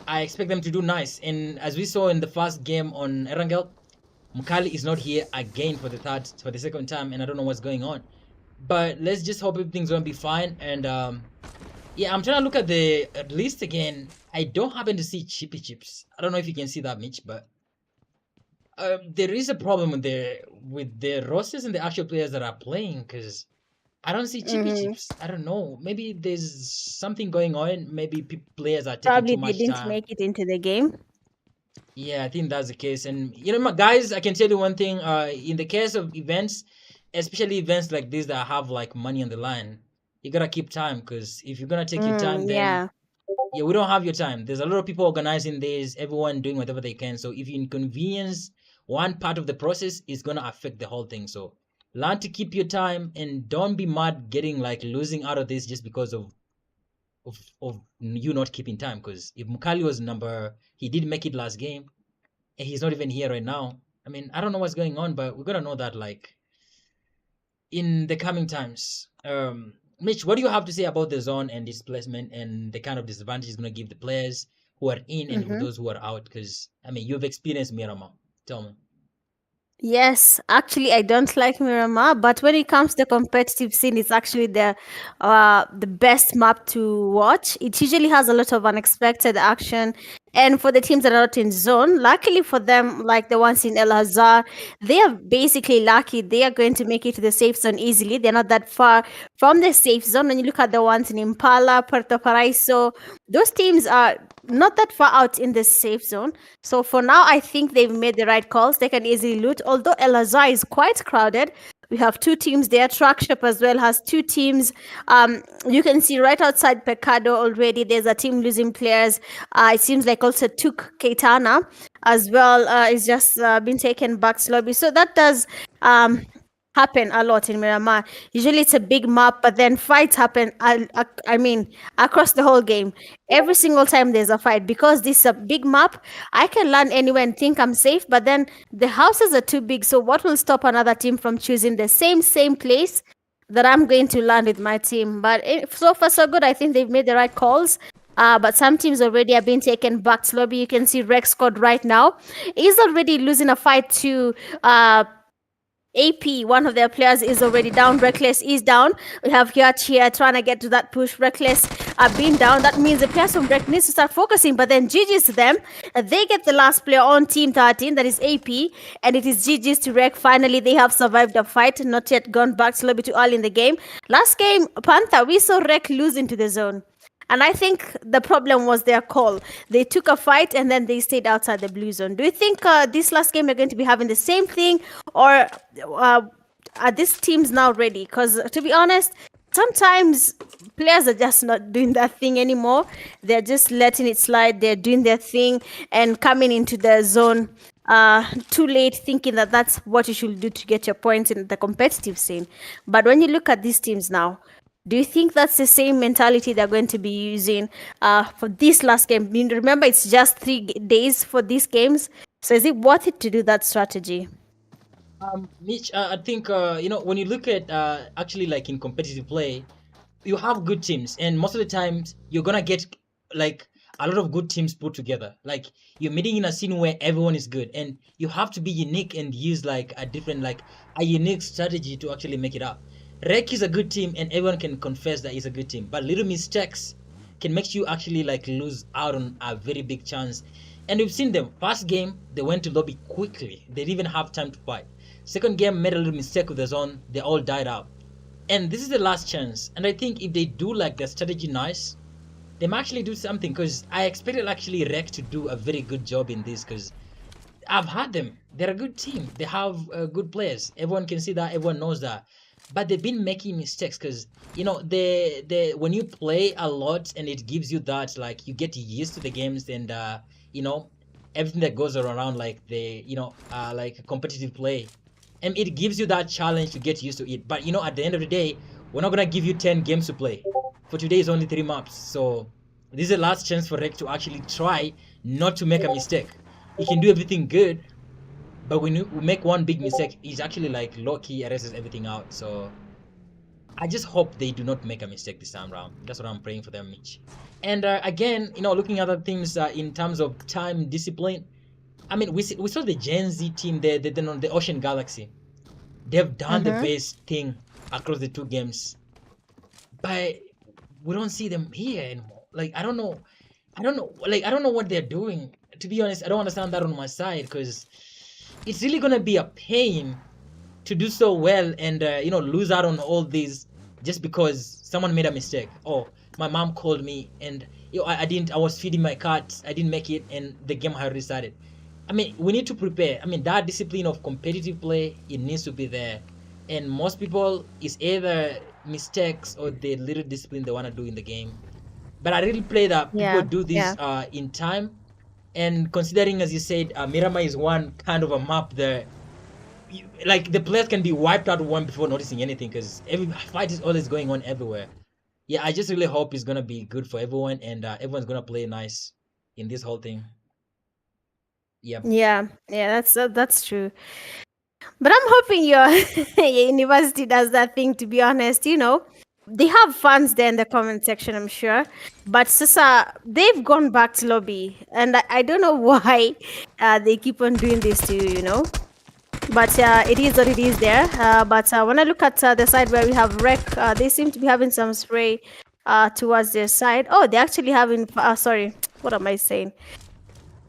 I expect them to do nice. And as we saw in the first game on Erangel, Mukali is not here again for the second time, and I don't know what's going on. But let's just hope everything's gonna be fine. And yeah, I'm trying to look at the list again. I don't happen to see Chippy Chips. I don't know if you can see that, Mitch, but there is a problem with the rosters and the actual players that are playing because I don't see Chippy Chips. I don't know. Maybe there's something going on. Maybe players are taking Probably too they much didn't time. make it into the game. Yeah, I think that's the case. And you know, guys, I can tell you one thing. In the case of events, especially events like this that have like money on the line, you gotta keep time because if you're gonna take your time, then Yeah. yeah, we don't have your time. There's a lot of people organizing this, everyone doing whatever they can. So if you inconvenience one part of the process, it's gonna affect the whole thing. So learn to keep your time and don't be mad getting like losing out of this just because of you not keeping time. Because if Mukali was he did make it last game, and he's not even here right now. I mean, I don't know what's going on, but we're gonna know that like in the coming times. Mitch, what do you have to say about the zone and displacement and the kind of disadvantage it's gonna give the players who are in and those who are out? Because I mean, you've experienced Miramar. Tell me. Yes, actually, I don't like Miramar, but when it comes to the competitive scene, it's actually the best map to watch. It usually has a lot of unexpected action, and for the teams that are not in zone, luckily for them, like the ones in El Hazar, they are basically lucky. They are going to make it to the safe zone easily. They're not that far from the safe zone. When you look at the ones in Impala, Puerto Paraiso, those teams are not that far out in the safe zone. So for now, I think they've made the right calls. They can easily loot. Although El Azhar is quite crowded, we have 2 teams there. Trackshop as well has 2 teams. You can see right outside Pecado already. There's a team losing players. It seems like also took Keitana as well. It's just been taken back to lobby. So that does happen a lot in Miramar. Usually it's a big map, but then fights happen. I mean, across the whole game, every single time there's a fight because this is a big map. I can land anywhere and think I'm safe, but then the houses are too big. So what will stop another team from choosing the same place that I'm going to land with my team? But so far so good. I think they've made the right calls. But some teams already have been taken back to lobby. You can see Rex Squad right now is already losing a fight to AP, one of their players is already down. Reckless is down. We have Yacht here trying to get to that push. Reckless being down. That means the players from Rec needs to start focusing. But then GG's to them. They get the last player on team 13. That is AP. And it is GG's to Rec. Finally, they have survived the fight. Not yet gone back to lobby too early in the game. Last game, Panther, we saw Rec lose into the zone. And I think the problem was their call. They took a fight and then they stayed outside the blue zone. Do you think this last game they're going to be having the same thing? Or are these teams now ready? Because to be honest, sometimes players are just not doing that thing anymore. They're just letting it slide. They're doing their thing and coming into the zone too late thinking that that's what you should do to get your points in the competitive scene. But when you look at these teams now, do you think that's the same mentality they're going to be using for this last game? I mean, remember, it's just 3 days for these games. So is it worth it to do that strategy? Mitch, I think when you look at actually like in competitive play, you have good teams, and most of the times you're gonna get like a lot of good teams put together. Like you're meeting in a scene where everyone is good, and you have to be unique and use like a unique strategy to actually make it up. Rec is a good team, and everyone can confess that it's a good team, but little mistakes can make you actually like lose out on a very big chance. And we've seen them. First game, they went to lobby quickly. They didn't even have time to fight. Second game, made a little mistake with the zone. They all died out. And this is the last chance. And I think if they do like their strategy nice, they might actually do something. Because I expected actually Rec to do a very good job in this. Because I've had them. They're a good team. They have good players. Everyone can see that. Everyone knows that. But they've been making mistakes because they when you play a lot and it gives you that like you get used to the games and you know everything that goes around like like competitive play, and it gives you that challenge to get used to it. But at the end of the day, we're not gonna give you 10 games to play. For today is only 3 maps, so this is the last chance for Rec to actually try not to make a mistake. He can do everything good, but when you make one big mistake, he's actually like low-key erases everything out. So I just hope they do not make a mistake this time around. That's what I'm praying for them, Mitch. And again, looking at other things in terms of time discipline, I mean, we saw the Gen Z team there, on the Ocean Galaxy. They've done the best thing across the 2 games, but we don't see them here anymore. Like I don't know, like I don't know what they're doing. To be honest, I don't understand that on my side because it's really gonna be a pain to do so well and lose out on all these just because someone made a mistake. Oh, my mom called me and I was feeding my cat, I didn't make it, and the game had already started. I mean, we need to prepare. I mean, that discipline of competitive play, it needs to be there. And most people, is either mistakes or the little discipline they want to do in the game. But I really play that people do this in time. And considering, as you said, Miramar is one kind of a map that like the players can be wiped out one before noticing anything because every fight is always going on everywhere. Yeah, I just really hope it's gonna be good for everyone and everyone's gonna play nice in this whole thing. Yeah. Yeah, that's true. But I'm hoping your, your university does that thing, to be honest. They have fans there in the comment section, I'm sure. But Sisa, they've gone back to lobby. And I don't know why they keep on doing this to you. But it is what it is there. But when I look at the side where we have Rec, they seem to be having some spray towards their side. Oh, they're actually having, sorry, what am I saying?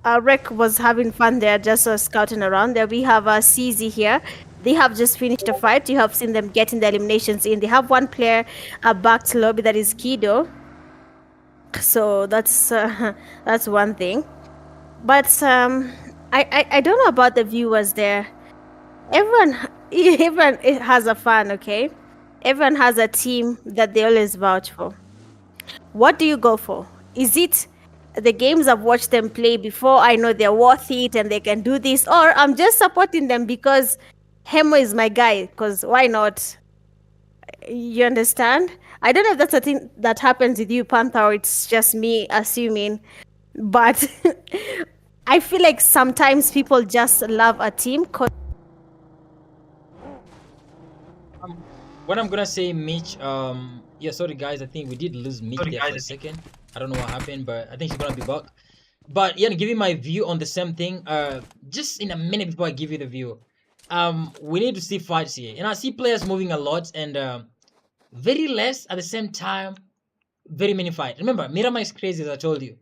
Rec was having fun there, just scouting around. There we have CZ here. They have just finished a fight. You have seen them getting the eliminations in. They have one player back to lobby, that is Kido. So that's one thing. But I don't know about the viewers there. Everyone has a fan, okay? Everyone has a team that they always vouch for. What do you go for? Is it the games I've watched them play before, I know they're worth it and they can do this, or I'm just supporting them because Hemo is my guy, because why not? You understand? I don't know if that's a thing that happens with you, Panther, or it's just me assuming, but I feel like sometimes people just love a team. What I'm gonna say, Mitch, yeah, sorry guys, I think we did lose Mitch there for a second. I don't know what happened, but I think she's gonna be back. But yeah, give you my view on the same thing. Just in a minute before I give you the view, we need to see fights here, and I see players moving a lot and very less at the same time. Very many fights. Remember, Miramar is crazy, as I told you.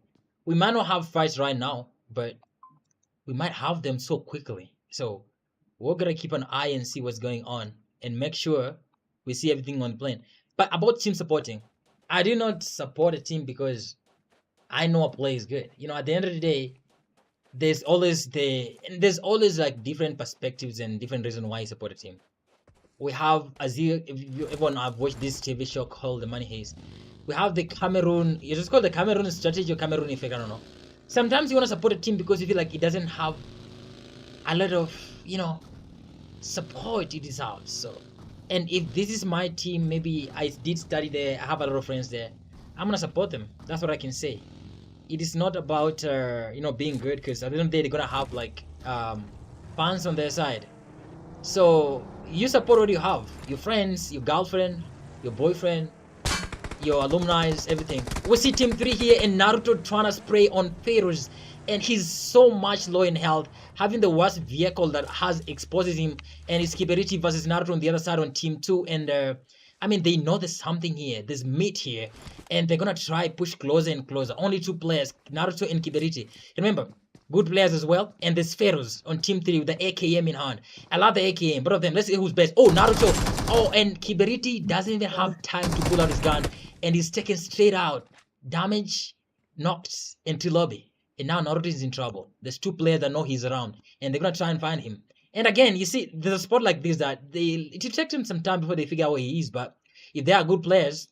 We might not have fights right now, but we might have them so quickly. So we're gonna keep an eye and see what's going on and make sure we see everything on the plane. But about team supporting, I do not support a team because I know a player is good. At the end of the day, there's always like different perspectives and different reasons why you support a team. We have, if everyone have watched this TV show called The Money Heist, we have the Cameroon. It's just called the Cameroon strategy or Cameroon effect. I don't know. Sometimes you want to support a team because you feel like it doesn't have a lot of, support it deserves. So, and if this is my team, maybe I did study there, I have a lot of friends there, I'm gonna support them. That's what I can say. It is not about being good, because at the end of the day they're gonna have like fans on their side. So you support what you have, your friends, your girlfriend, your boyfriend, your alumni, everything. We see Team 3 here and Naruto trying to spray on Pharaohs, and he's so much low in health, having the worst vehicle that has exposes him, and it's Kiberiti versus Naruto on the other side on Team 2, and I mean, they know there's something here, there's meat here, and they're gonna try push closer and closer. Only 2 players, Naruto and Kiberiti. Remember, good players as well, and there's Pharaohs on Team 3 with the AKM in hand. I love the AKM, both of them. Let's see who's best. Oh, Naruto. Oh, and Kiberiti doesn't even have time to pull out his gun, and he's taken straight out. Damage, knocked into lobby. And now Naruto is in trouble. There's 2 players that know he's around, and they're gonna try and find him. And again, you see, there's a spot like this that it takes them some time before they figure out where he is, but if they are good players,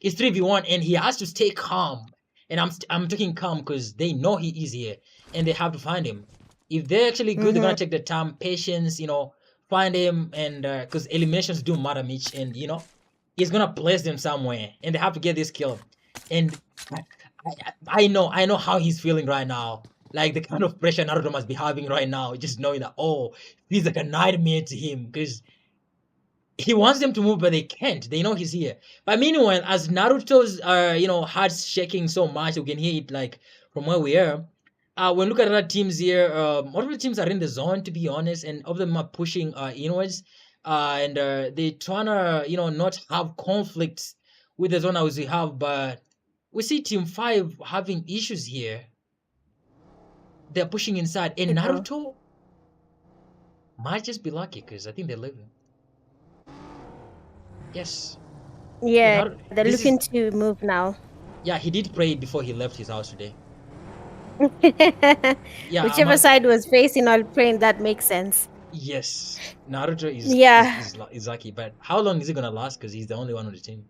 it's 3v1, and he has to stay calm. And I'm talking calm because they know he is here, and they have to find him. If they're actually good, they're gonna take the time, patience, find him, and because eliminations do matter, Mitch, and he's gonna place them somewhere, and they have to get this kill. And I know how he's feeling right now. Like the kind of pressure Naruto must be having right now, just knowing that he's like a nightmare to him, because he wants them to move, but they can't. They know he's here. But meanwhile, as Naruto's heart's shaking so much, we can hear it like from where we are. When we look at other teams here, all of the teams are in the zone, to be honest, and all of them are pushing inwards, and they're trying to not have conflicts with the zone as we have. But we see Team 5 having issues here. They're pushing inside, and Naruto might just be lucky, because I think they're leaving. Yes. Yeah, they're looking to move now. Yeah, he did pray before he left his house today. Yeah, whichever side was facing, I'll pray. That makes sense. Yes, Naruto is lucky, but how long is it gonna last? Because he's the only one on the team.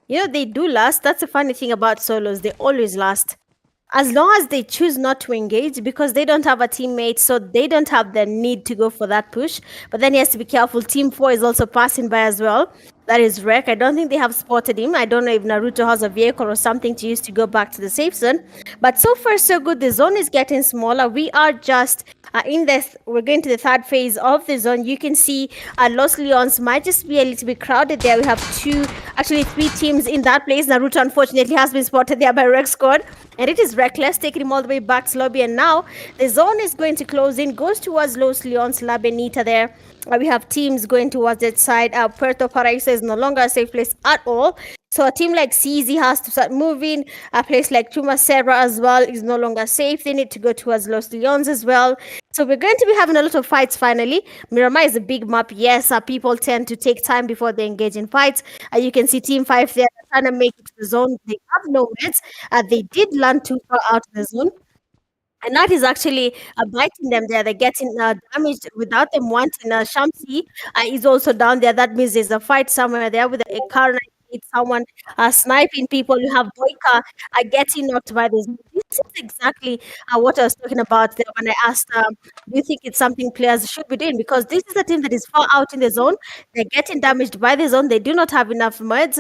They do last. That's the funny thing about solos. They always last. As long as they choose not to engage, because they don't have a teammate, so they don't have the need to go for that push. But then he has to be careful. Team 4 is also passing by as well. That is Rek. I don't think they have spotted him. I don't know if Naruto has a vehicle or something to use to go back to the safe zone. But so far, so good. The zone is getting smaller. We are just in this. We're going to the third phase of the zone. You can see Los Leons might just be a little bit crowded there. We have 3 teams in that place. Naruto, unfortunately, has been spotted there by Rek squad. And it is Reckless taking him all the way back to lobby. And now the zone is going to close in, goes towards Los Leons, La Benita there. We have teams going towards that side. Puerto Paraíso is no longer a safe place at all. So a team like CZ has to start moving. A place like Chuma Serra as well is no longer safe. They need to go towards Los Leons as well. So we're going to be having a lot of fights finally. Miramar is a big map. Yes, people tend to take time before they engage in fights. You can see Team 5 there trying to make it to the zone. They have no meds. They did land too far out of the zone. And that is actually biting them there. They're getting damaged without them wanting. Shamsi is also down there. That means there's a fight somewhere there with a car. Someone sniping people. You have Boyka getting knocked by this. This is exactly what I was talking about there when I asked, do you think it's something players should be doing? Because this is a team that is far out in the zone. They're getting damaged by the zone. They do not have enough meds.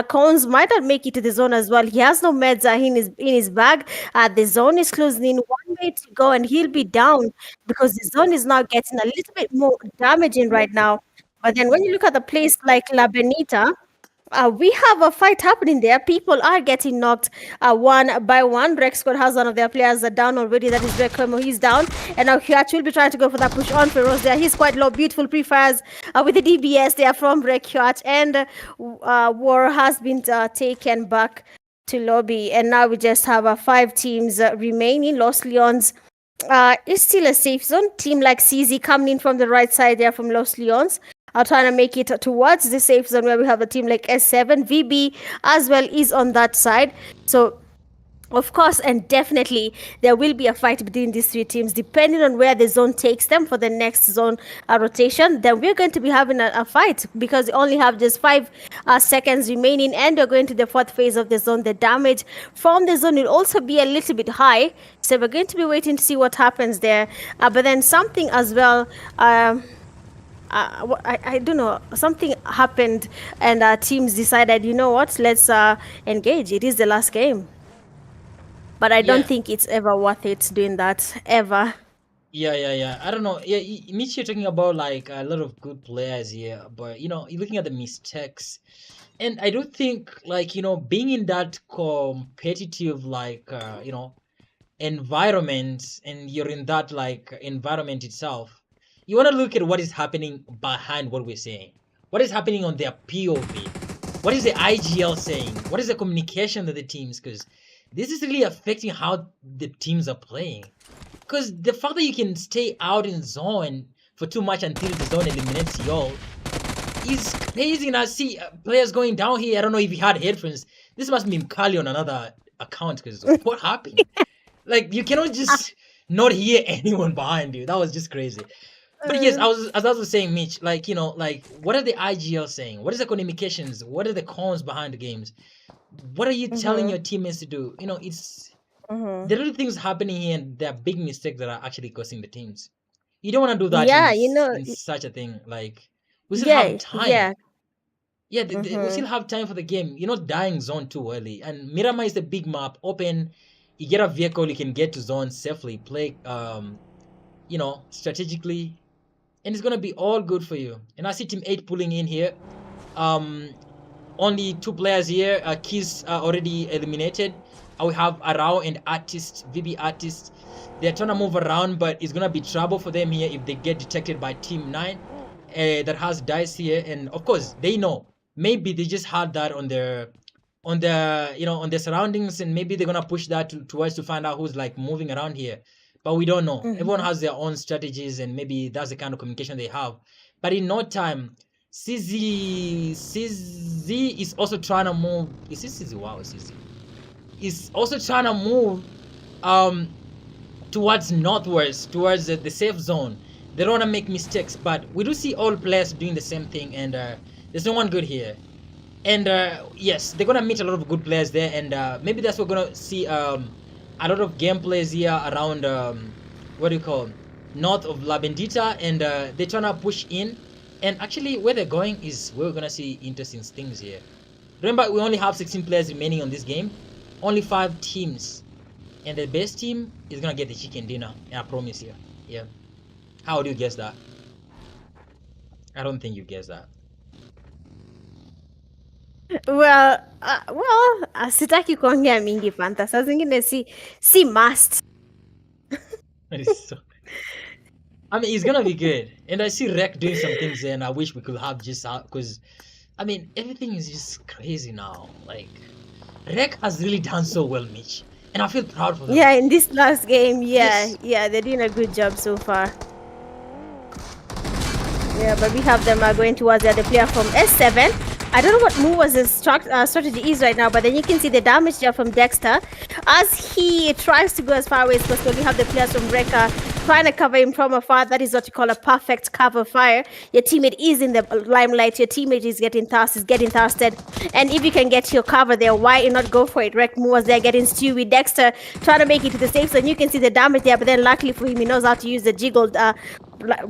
Cones might not make it to the zone as well. He has no meds in his bag. The zone is closing in, 1 way to go, and he'll be down because the zone is now getting a little bit more damaging right now. But then when you look at the place like La Benita, we have a fight happening there. People are getting knocked one by one. Rex Squad has one of their players down already. That is Rekomo. He's down. And now KUET will be trying to go for that push on Feroz there. He's quite low. Beautiful pre-fires with the DBS. They are from KUET. And War has been taken back to lobby. And now we just have 5 teams remaining. Los Leons is still a safe zone. Team like CZ coming in from the right side there from Los Leons are trying to make it towards the safe zone where we have a team like S7. VB as well is on that side. So Of course, and definitely there will be a fight between these three teams depending on where the zone takes them for the next zone rotation. Then we're going to be having a fight because we only have just 5 seconds remaining, and we're going to the fourth phase of the zone. The damage from the zone will also be a little bit high, so we're going to be waiting to see what happens there. But then something as well. I don't know, something happened, and teams decided, you know what, let's engage. It is the last game. But I don't Yeah, think it's ever worth it doing that, ever. yeah. I don't know. Yeah, Mitch, you're talking about like a lot of good players here, but you're looking at the mistakes, and I do think like being in that competitive like environment, and you're in that like environment itself, you want to look at what is happening behind what we're saying, what is happening on their POV, what is the IGL saying, what is the communication of the teams, because this is really affecting how the teams are playing. Because the fact that you can stay out in zone for too much until the zone eliminates y'all is crazy. And I see players going down here. I don't know if he had headphones. This must be Mkali on another account, because what happened? Like, you cannot just not hear anyone behind you. That was just crazy. But yes, Uh, as I was saying, Mitch, like, like, what are the IGL saying? What is the communications? What are the comms behind the games? What are you telling mhm, your teammates to do? It's mhm. there are things happening here, and there are big mistakes that are actually costing the teams. You don't want to do that Yeah, you know, in such a thing. Like, we still have yeah, time. yeah. Yeah, we Mhm, still have time for the game. You're not dying zone too early. And Miramar is the big map, open. You get a vehicle, you can get to zone safely. Play, strategically, and it's gonna be all good for you. And I see Team 8 pulling in here. Um, Only two players here. Keys are already eliminated. We have Arao and Artist, VB Artist. They're trying to move around, but it's gonna be trouble for them here if they get detected by Team 9 that has dice here. And of course, they know. Maybe they just had that on their surroundings, and maybe they're gonna push that towards to find out who's like moving around here. But we don't know. Everyone mhm. has their own strategies, and maybe that's the kind of communication they have. But in no time, CZ is also trying to move. Is it CZ? Wow, CZ is also trying to move um towards northwards, towards the safe zone. They don't want to make mistakes, but we do see all players doing the same thing, and there's no one good here. And yes, they're gonna meet a lot of good players there, and maybe that's what we're gonna see a lot of gameplays here around what do you call north of La Bendita, and they're trying to push in. And actually, where they're going is where we're gonna see interesting things here. Remember, we only have 16 players remaining on this game, only 5 teams, and the best team is gonna get the chicken dinner. I promise you. Yeah. How do you guess that? I don't think you guess that. Sitaki kuongea mingi Fanta. Saa zingine si must. That is so. I mean, it's gonna be good, and I see Rec doing some things there, and I wish we could have just because, I mean, everything is just crazy now. Like, Rec has really done so well, Mitch, and I feel proud for them. Yeah, in this last game, Yes. yeah, they're doing a good job so far. Yeah, but we have them going towards the other player from S7. I don't know what MMUST's strategy is right now, but then you can see the damage there from Dexter as he tries to go as far away as possible. We have the players from Reka trying to cover him from afar. That is what you call a perfect cover fire. Your teammate is in the limelight. Your teammate is getting thirsted. And if you can get your cover there, why not go for it? Rek was there getting Stewie. Dexter trying to make it to the safe zone. You can see the damage there, but then luckily for him, he knows how to use the jiggle.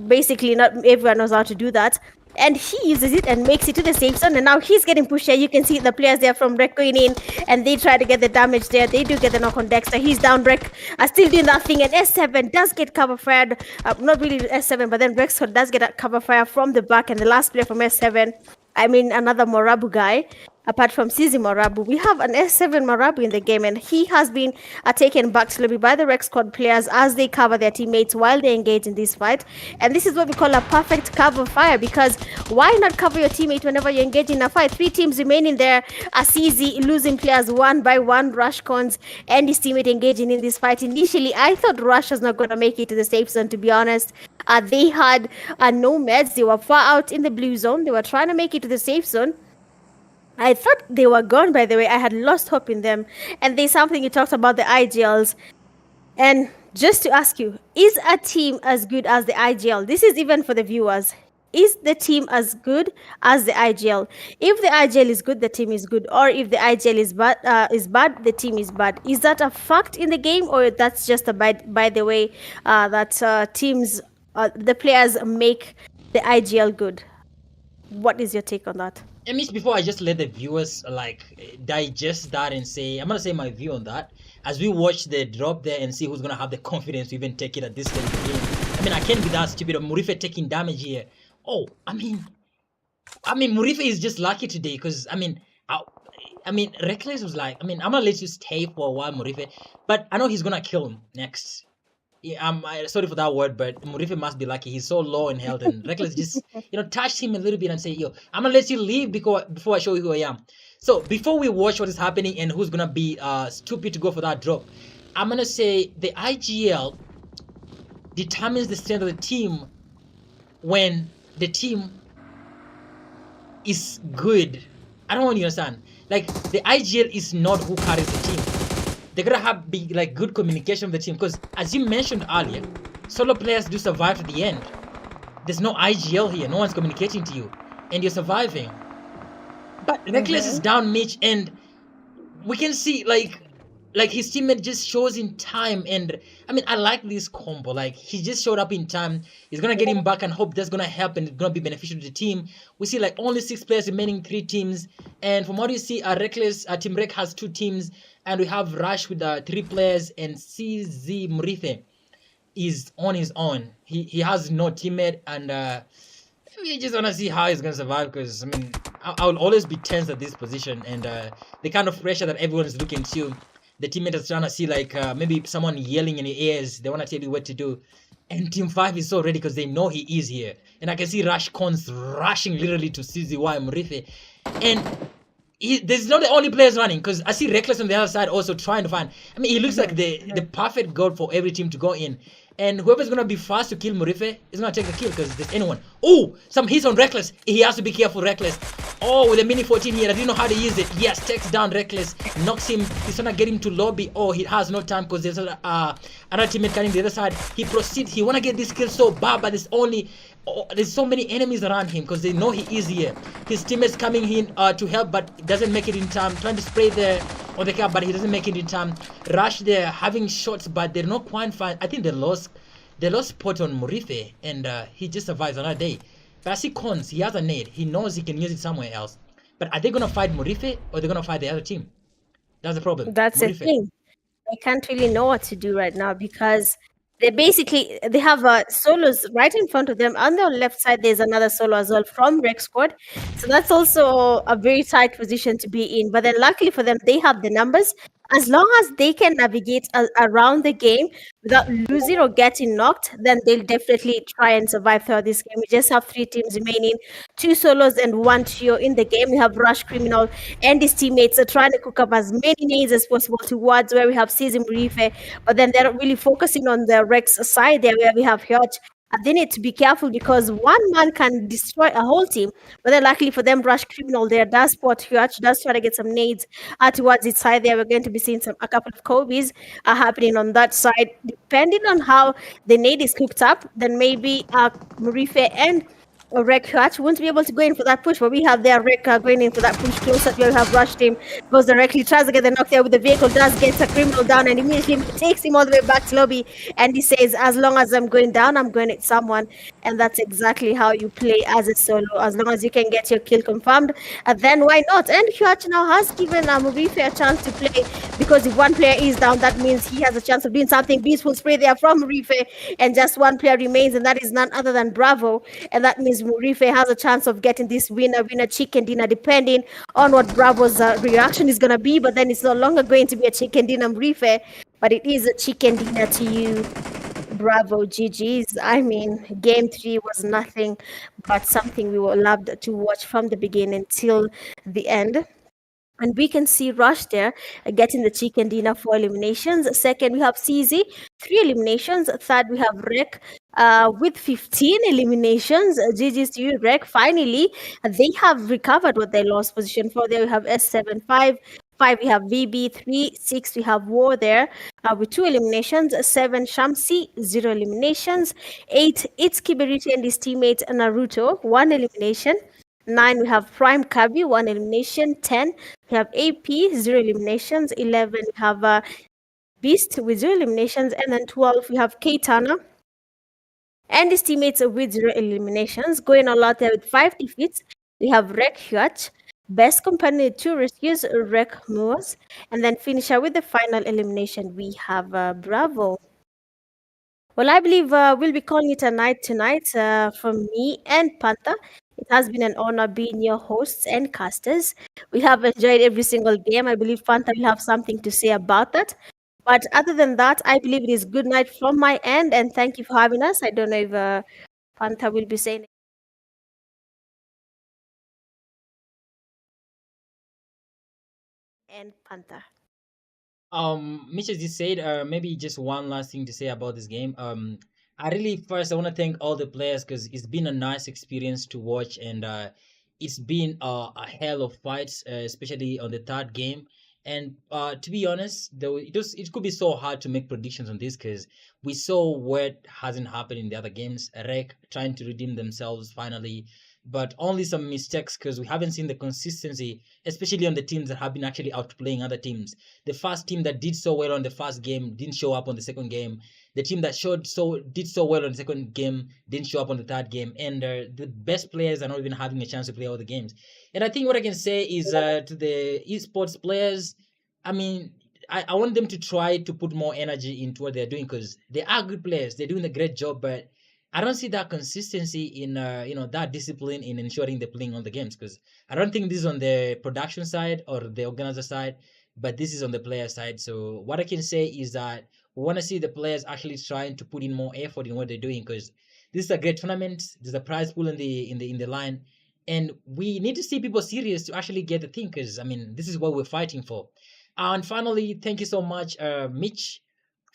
Basically, not everyone knows how to do that. And he uses it and makes it to the safe zone. And now he's getting pushed here. You can see the players there from Rek going in, and they try to get the damage there. They do get the knock on Dexter. He's down. Rek are still doing that thing. And S7 does get cover fired. Not really S7, but then Rexford does get a cover fire from the back. And the last player from S7, I mean, another Morabu guy. Apart from Sizi Morabu, we have an S7 Morabu in the game, and he has been taken back slowly by the Rex Squad players as they cover their teammates while they engage in this fight. And this is what we call a perfect cover fire, because why not cover your teammate whenever you engage in a fight? 3 teams remaining there. Asizi losing players one by one. Rush Cons and his teammate engaging in this fight. Initially, I thought Rush was not going to make it to the safe zone, to be honest. They had no meds. They were far out in the blue zone. They were trying to make it to the safe zone. I thought they were gone, by the way. I had lost hope in them. And there's something you talked about the IGLs. And just to ask you, is a team as good as the IGL? This is even for the viewers. Is the team as good as the IGL? If the IGL is good, the team is good, or if the IGL is bad, the team is bad. Is that a fact in the game, or that's just a by the way that teams, the players make the IGL good? What is your take on that? I mean, before I just let the viewers like digest that and say, I'm gonna say my view on that as we watch the drop there and see who's gonna have the confidence to even take it at this stage of the game. I mean, I can't be that stupid. Murife taking damage here. Oh, Murife is just lucky today because Reckless was like, I'm gonna let you stay for a while, Murife, but I know he's gonna kill him next. Yeah, sorry for that word, but Murife must be lucky. He's so low in health, and Reckless just touched him a little bit and say, "Yo, I'm gonna let you leave before I show you who I am." So before we watch what is happening and who's gonna be stupid to go for that drop, I'm gonna say the IGL determines the strength of the team when the team is good. I don't want you to understand. Like the IGL is not who carries the team. They're gonna have good communication with the team because, as you mentioned earlier, solo players do survive to the end. There's no IGL here. No one's communicating to you, and you're surviving. But Reckless is down Mitch, and we can see like his teammate just shows in time, and I like this combo. Like he just showed up in time. He's gonna get him back and hope that's gonna help and it's gonna be beneficial to the team. We see like only 6 players remaining, 3 teams, and from what you see, Reckless Team Rec has 2 teams, and we have Rush with 3 players, and CZ Murife is on his own. He has no teammate, and we just wanna see how he's gonna survive because I will always be tense at this position, and the kind of pressure that everyone is looking to. The teammate is trying to see maybe someone yelling in your ears. They want to tell you what to do. And Team 5 is so ready because they know he is here. And I can see Rush Cons rushing literally to CZY Murife. And this is not the only players running because I see Reckless on the other side also trying to find. He looks like the perfect goal for every team to go in. And whoever's going to be fast to kill Murife is going to take the kill because there's anyone. Oh, some hits on Reckless. He has to be careful, Reckless. Oh, with a mini 14 here. I didn't know how to use it. Yes, takes down Reckless. Knocks him. He's trying to get him to lobby. Oh, he has no time because there's another teammate coming the other side. He proceeds. He want to get this kill so bad, but there's so many enemies around him because they know he is here. His teammates coming in to help, but doesn't make it in time. Trying to spray there on the cap, but he doesn't make it in time. Rush there, having shots, but they're not quite fine. I think they lost spot on Murife, and he just survives another day. But I see Cons, he has a nade. He knows he can use it somewhere else. But are they going to fight Murife or are they going to fight the other team? That's the problem. That's the thing. I can't really know what to do right now because they have solos right in front of them. On the left side, there's another solo as well from Rec Squad. So that's also a very tight position to be in. But then luckily for them, they have the numbers. As long as they can navigate around the game without losing or getting knocked, then they'll definitely try and survive throughout this game. We just have 3 teams remaining, 2 solos and 1 trio in the game. We have Rush Criminal and his teammates are trying to cook up as many nades as possible towards where we have Season Murife, but then they're not really focusing on the Rex side there where we have Hutch. They need to be careful because one man can destroy a whole team. But then luckily for them, Rush Criminal there does spot Hutch, does try to get some nades towards its side there. We're going to be seeing a couple of Kobe's happening on that side. Depending on how the nade is cooked up, then maybe Murife and Rec Hutch won't be able to go in for that push, but we have their Rec going in for that push closer to where we have rushed him, goes directly, tries to get the knock there with the vehicle, does get a criminal down, and immediately takes him all the way back to lobby, and he says, as long as I'm going down, I'm going at someone, and that's exactly how you play as a solo, as long as you can get your kill confirmed, and then why not? And Hutch now has given Murife a chance to play, because if one player is down, that means he has a chance of doing something. Beautiful spray there from Murife, and just one player remains, and that is none other than Bravo, and that means Murife has a chance of getting this winner chicken dinner, depending on what Bravo's reaction is going to be. But then it's no longer going to be a chicken dinner, Murife, but it is a chicken dinner to you, Bravo. GG's. Game 3 was nothing but something we were loved to watch from the beginning till the end. And we can see Rush there getting the chicken dinner for eliminations. Second, we have CZ, 3 eliminations. Third, we have Rek with 15 eliminations. GG's to you, Rek. Finally, they have recovered what they lost position for. There we have S7, 5. 5, we have VB3. 6, we have War there with 2 eliminations. 7, Shamsi, 0 eliminations. 8, it's Kiberiti and his teammate Naruto, 1 elimination. 9, we have Prime Kabi, 1 elimination. 10, we have AP, 0 eliminations. 11, we have Beast with 0 eliminations. And then 12, we have Keitana and his teammates with 0 eliminations. Going all out there with 5 defeats, we have Rek Hyuch, Best Companion, 2 rescues, Rek Moors. And then finisher with the final elimination, we have Bravo. Well, I believe we'll be calling it a night tonight from me and Panther. It has been an honor being your hosts and casters. We have enjoyed every single game. I believe Panther will have something to say about that. But other than that, I believe it is good night from my end, and thank you for having us. I don't know if Panther will be saying and Panther. Mitch as you said, maybe just one last thing to say about this game. I really first I want to thank all the players because it's been a nice experience to watch, and it's been a hell of fights, especially on the third game. And to be honest, though it could be so hard to make predictions on this because we saw what hasn't happened in the other games. Rek trying to redeem themselves finally, but only some mistakes because we haven't seen the consistency, especially on the teams that have been actually outplaying other teams. The first team that did so well on the first game didn't show up on the second game. The team that did so well on the second game didn't show up on the third game, and the best players are not even having a chance to play all the games. And I think what I can say is to the esports players, I mean, I want them to try to put more energy into what they're doing because they are good players. They're doing a great job, but I don't see that consistency in that discipline in ensuring they're playing all the games because I don't think this is on the production side or the organizer side, but this is on the player side. So what I can say is that we want to see the players actually trying to put in more effort in what they're doing because this is a great tournament. There's a prize pool in the line, and we need to see people serious to actually get the thing because I mean this is what we're fighting for. And finally, thank you so much, Mitch,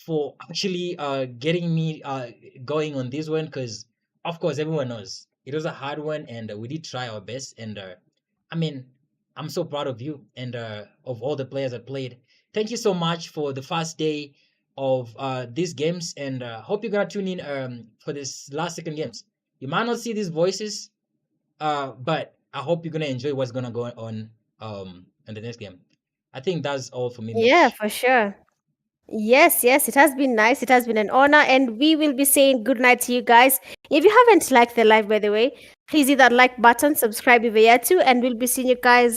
for actually getting me going on this one because of course everyone knows it was a hard one and we did try our best and I mean I'm so proud of you and of all the players that played. Thank you so much for the first day of these games and hope you're gonna tune in for this last second games. You might not see these voices but I hope you're gonna enjoy what's gonna go on in the next game. I think that's all for me, Yeah, Mitch. for sure. Yes, yes, it has been nice. It has been an honor, and we will be saying good night to you guys. If you haven't liked the live, by the way, please hit that like button, subscribe if you're yet to, and we'll be seeing you guys